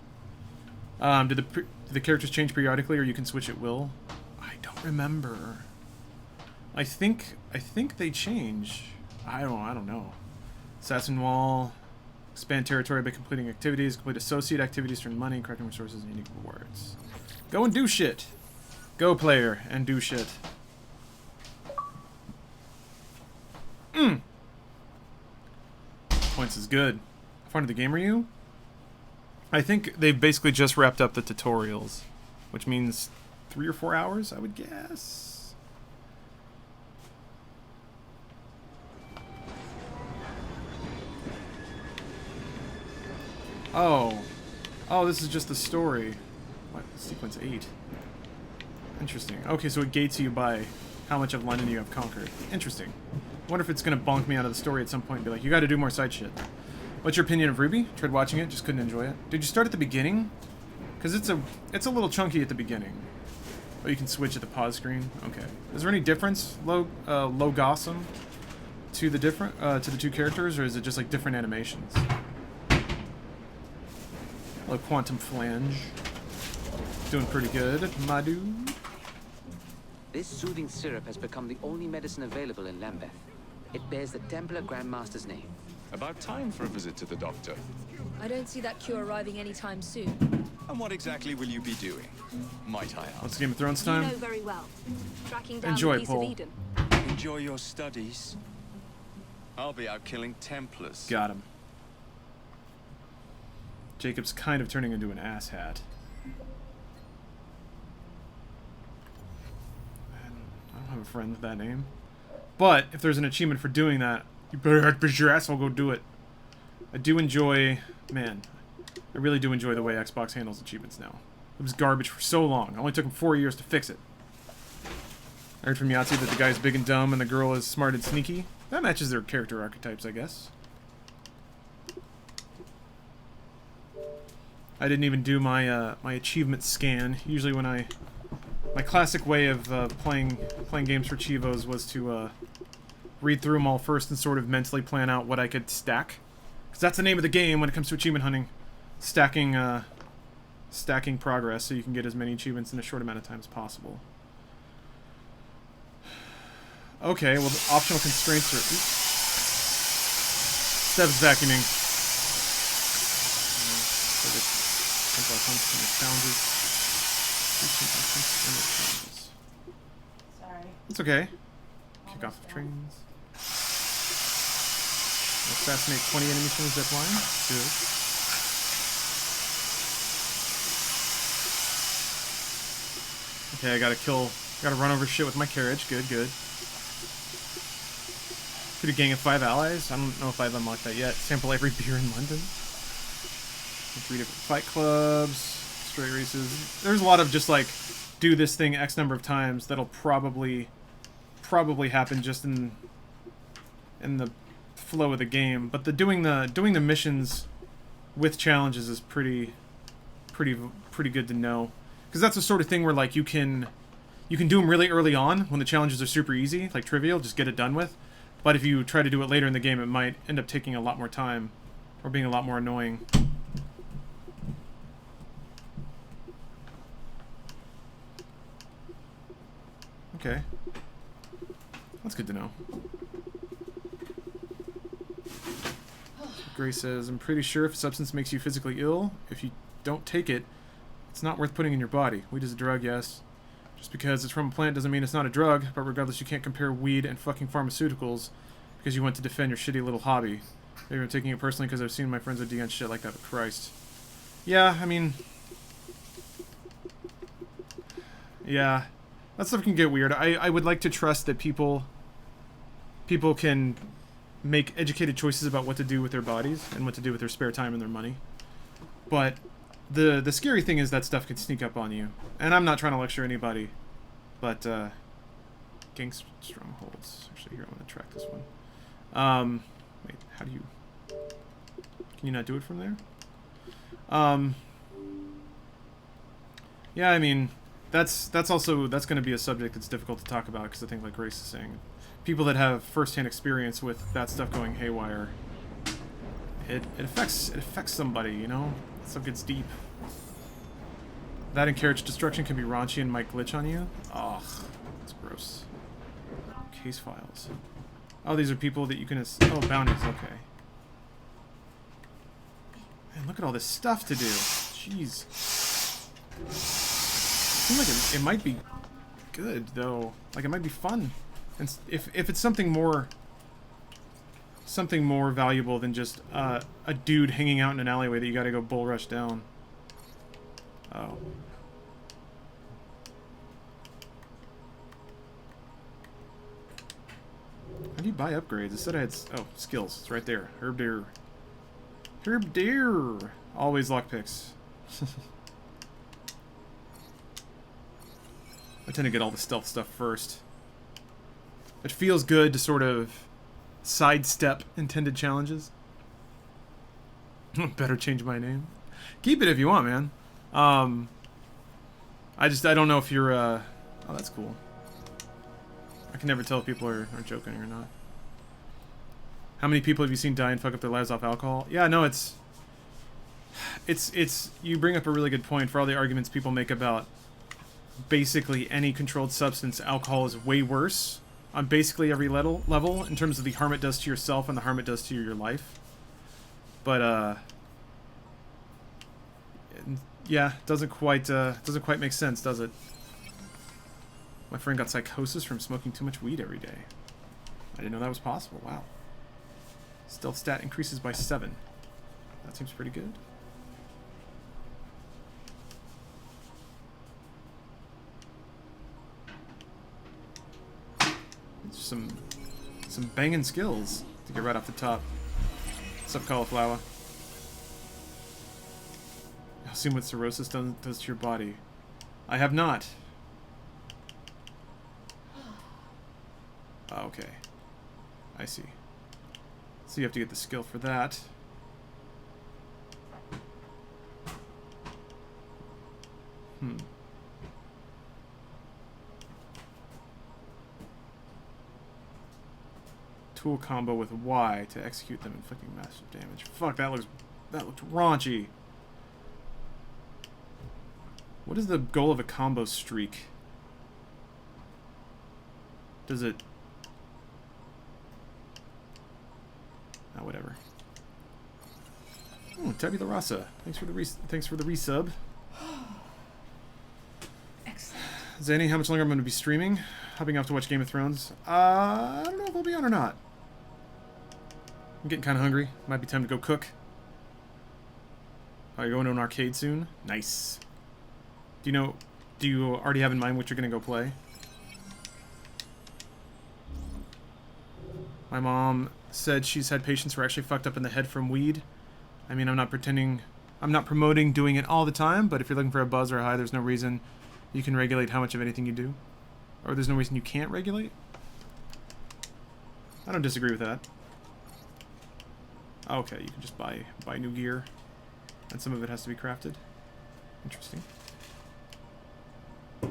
Do the characters change periodically, or you can switch at will? I don't remember. I think they change. I don't know. Assassin Wall. Expand territory by completing activities. Complete associate activities to earn money, collecting resources, and unique rewards. Go and do shit. Go, player, and do shit. Points is good. How far into the game are you? I think they've basically just wrapped up the tutorials, which means 3 or 4 hours, I would guess. Oh, this is just the story. What? Sequence 8. Interesting. Okay, so it gates you by how much of London you have conquered. Interesting. Wonder if it's gonna bonk me out of the story at some point and be like, you gotta do more side shit. What's your opinion of Ruby? Tried watching it, just couldn't enjoy it. Did you start at the beginning? Because it's a little chunky at the beginning. Oh, you can switch at the pause screen? Okay. Is there any difference, Logosum, to the to the two characters, or is it just like different animations? Like Quantum Flange. Doing pretty good, my dude. This soothing syrup has become the only medicine available in Lambeth. It bears the Templar Grandmaster's name. About time for a visit to the doctor. I don't see that cure arriving anytime soon. And what exactly will you be doing, might I ask? What's Game of Thrones You time? know very well. Tracking down Enjoy, the piece Paul. of Eden. Enjoy your studies. I'll be out killing Templars. Got him. Jacob's kind of turning into an asshat. I don't have a friend with that name. But if there's an achievement for doing that, You better act your ass, I'll go do it. I do enjoy... Man, I really do enjoy the way Xbox handles achievements now. It was garbage for so long. It only took them 4 years to fix it. I heard from Yahtzee that the guy's big and dumb and the girl is smart and sneaky. That matches their character archetypes, I guess. I didn't even do my my achievement scan. Usually when my classic way of playing games for Chivos was to read through them all first and sort of mentally plan out what I could stack. Because that's the name of the game when it comes to achievement hunting. Stacking progress so you can get as many achievements in a short amount of time as possible. Okay, well, the optional constraints are... Oops. Steps vacuuming. Sorry. It's okay. Kick off the trains. Assassinate 20 enemies from the zip line. Good. Okay, I gotta run over shit with my carriage. Good, good. Could a gang of 5 allies. I don't know if I've unlocked that yet. Sample every beer in London. 3 different fight clubs. Straight races. There's a lot of just like, do this thing X number of times. That'll probably happen just in the flow of the game. But doing the missions with challenges is pretty good to know. Because that's the sort of thing where like you can do them really early on when the challenges are super easy, like trivial, just get it done with. But if you try to do it later in the game, it might end up taking a lot more time or being a lot more annoying. Okay. That's good to know. Gray says, I'm pretty sure if a substance makes you physically ill, if you don't take it, it's not worth putting in your body. Weed is a drug, yes. Just because it's from a plant doesn't mean it's not a drug, but regardless, you can't compare weed and fucking pharmaceuticals because you want to defend your shitty little hobby. Maybe I'm taking it personally because I've seen my friends OD on shit like that, but Christ. Yeah, I mean... Yeah. That stuff can get weird. I would like to trust that people can make educated choices about what to do with their bodies and what to do with their spare time and their money. But the scary thing is that stuff can sneak up on you. And I'm not trying to lecture anybody, but gang strongholds. Actually, here, I'm going to track this one. Wait, how do you... Can you not do it from there? Yeah, I mean, that's going to be a subject that's difficult to talk about because I think, like Grace is saying, people that have first-hand experience with that stuff going haywire, it affects somebody, you know? Stuff gets deep. That and carriage destruction can be raunchy and might glitch on you. Ugh, that's gross. Case files. Oh, these are people that you can... Oh, bounties, okay. Man, look at all this stuff to do. Jeez. It seems like it might be good, though. Like, it might be fun. And if it's something more valuable than just a dude hanging out in an alleyway that you gotta go bull rush down. Oh. How do you buy upgrades? It said I had... Oh, skills. It's right there. Herb deer. Herb deer! Always lockpicks. I tend to get all the stealth stuff first. It feels good to sort of sidestep intended challenges. Better change my name. Keep it if you want, man. I don't know if you're, Oh, that's cool. I can never tell if people are joking or not. How many people have you seen die and fuck up their lives off alcohol? Yeah, no, it's... You bring up a really good point for all the arguments people make about basically any controlled substance. Alcohol is way worse on basically every level in terms of the harm it does to yourself and the harm it does to your life. But, yeah, doesn't quite make sense, does it? My friend got psychosis from smoking too much weed every day. I didn't know that was possible. Wow. Stealth stat increases by 7. That seems pretty good. Some banging skills. Get right off the top. What's up, cauliflower? I've seen what cirrhosis does to your body. I have not. Oh, okay. I see. So you have to get the skill for that. Tool combo with Y to execute them, inflicting massive damage. Fuck, that looked raunchy. What is the goal of a combo streak? Does it... Oh, whatever. Oh, Tabula Rasa. Thanks for the resub. Excellent. Zanny, how much longer I'm going to be streaming? Hopping off to watch Game of Thrones. I don't know if I'll be on or not. I'm getting kind of hungry. Might be time to go cook. Are you going to an arcade soon? Nice. Do you already have in mind what you're going to go play? My mom said she's had patients who are actually fucked up in the head from weed. I mean, I'm not promoting doing it all the time, but if you're looking for a buzz or a high, there's no reason you can regulate how much of anything you do. Or there's no reason you can't regulate. I don't disagree with that. Okay, you can just buy new gear, and some of it has to be crafted. Interesting. Oh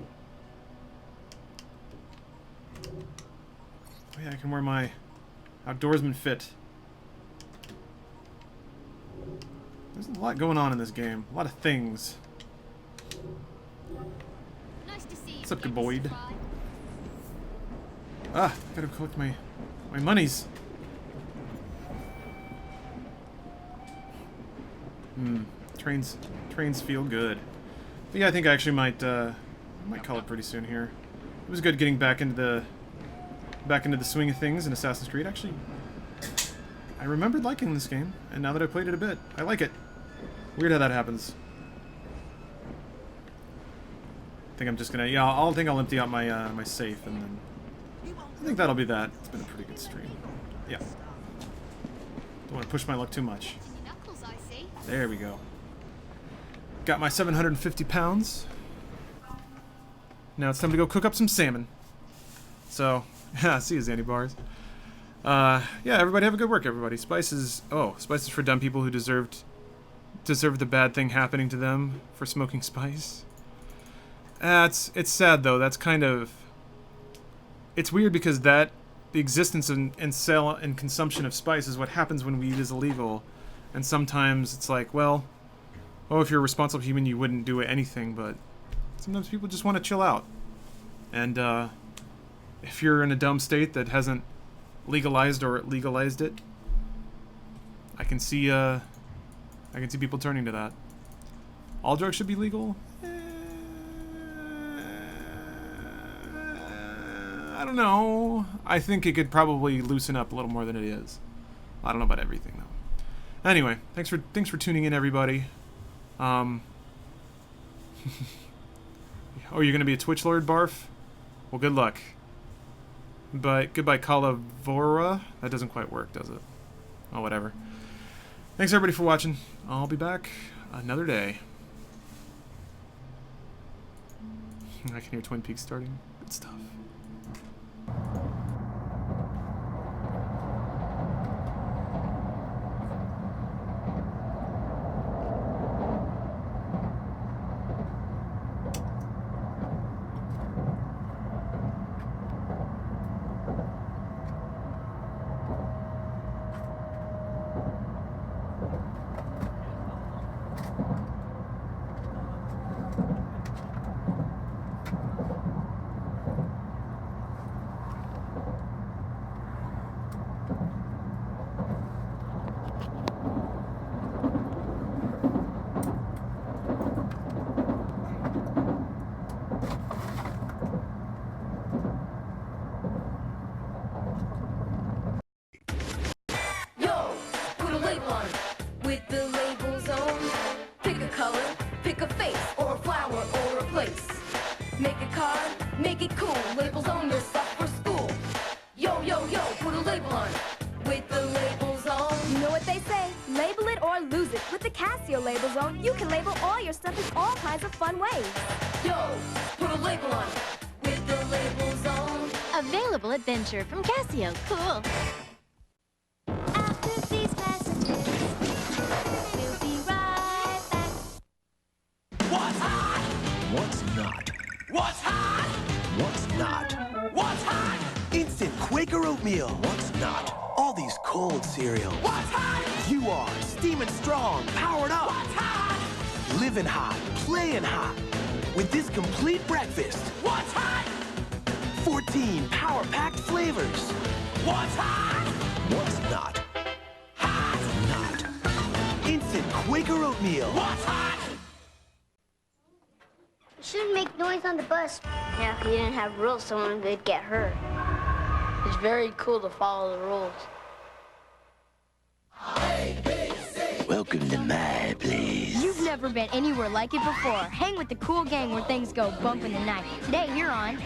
yeah, I can wear my outdoorsman fit. There's a lot going on in this game. A lot of things. Nice to see you. What's up, good boy? Ah, I gotta collect my monies. Trains feel good. But yeah, I think I actually might call it pretty soon here. It was good getting back into the swing of things in Assassin's Creed. Actually, I remembered liking this game, and now that I played it a bit, I like it. Weird how that happens. I think I'm just gonna, yeah, I'll empty out my my safe, and then I think that'll be that. It's been a pretty good stream. Yeah. Don't want to push my luck too much. There we go. Got my 750 pounds. Now it's time to go cook up some salmon. So, yeah, see you, Zandy Bars. Yeah, everybody have a good work, everybody. Spices for dumb people who deserve the bad thing happening to them for smoking spice. It's sad, though. That's kind of... It's weird because the existence and sale and consumption of spice is what happens when weed is illegal. And sometimes it's like, well, if you're a responsible human, you wouldn't do anything, but sometimes people just want to chill out. And if you're in a dumb state that hasn't legalized it, I can see people turning to that. All drugs should be legal? I don't know. I think it could probably loosen up a little more than it is. I don't know about everything, though. Anyway, thanks for tuning in, everybody. Oh, you're gonna be a Twitch Lord, Barf? Well, good luck. But goodbye, Calavora. That doesn't quite work, does it? Oh, whatever. Thanks, everybody, for watching. I'll be back another day. I can hear Twin Peaks starting. Good stuff. With the labels on, pick a color, pick a face, or a flower, or a place. Make a card, make it cool, labels on your stuff for school. Yo, yo, yo, put a label on it. With the Label Zone, you can label all your stuff in all kinds of fun ways. Yo, put a label on it with the Label Zone. Available at Venture from Casio. Cool. After these messages, we'll be right back. What's hot? What's not? What's hot? What's not? What's hot? Instant Quaker oatmeal. What's not? All these cold cereals. What's hot? You are steaming strong, powered up. What's hot? Living hot, playing hot. With this complete breakfast. What's hot? 14 power-packed flavors. What's hot? What's not? Hot! Not. Instant Quaker oatmeal. What's hot? You shouldn't make noise on the bus. Yeah, if you didn't have rules, someone would get hurt. It's very cool to follow the rules. Welcome to my place. You've never been anywhere like it before. Hang with the cool gang where things go bump in the night. Today, you're on...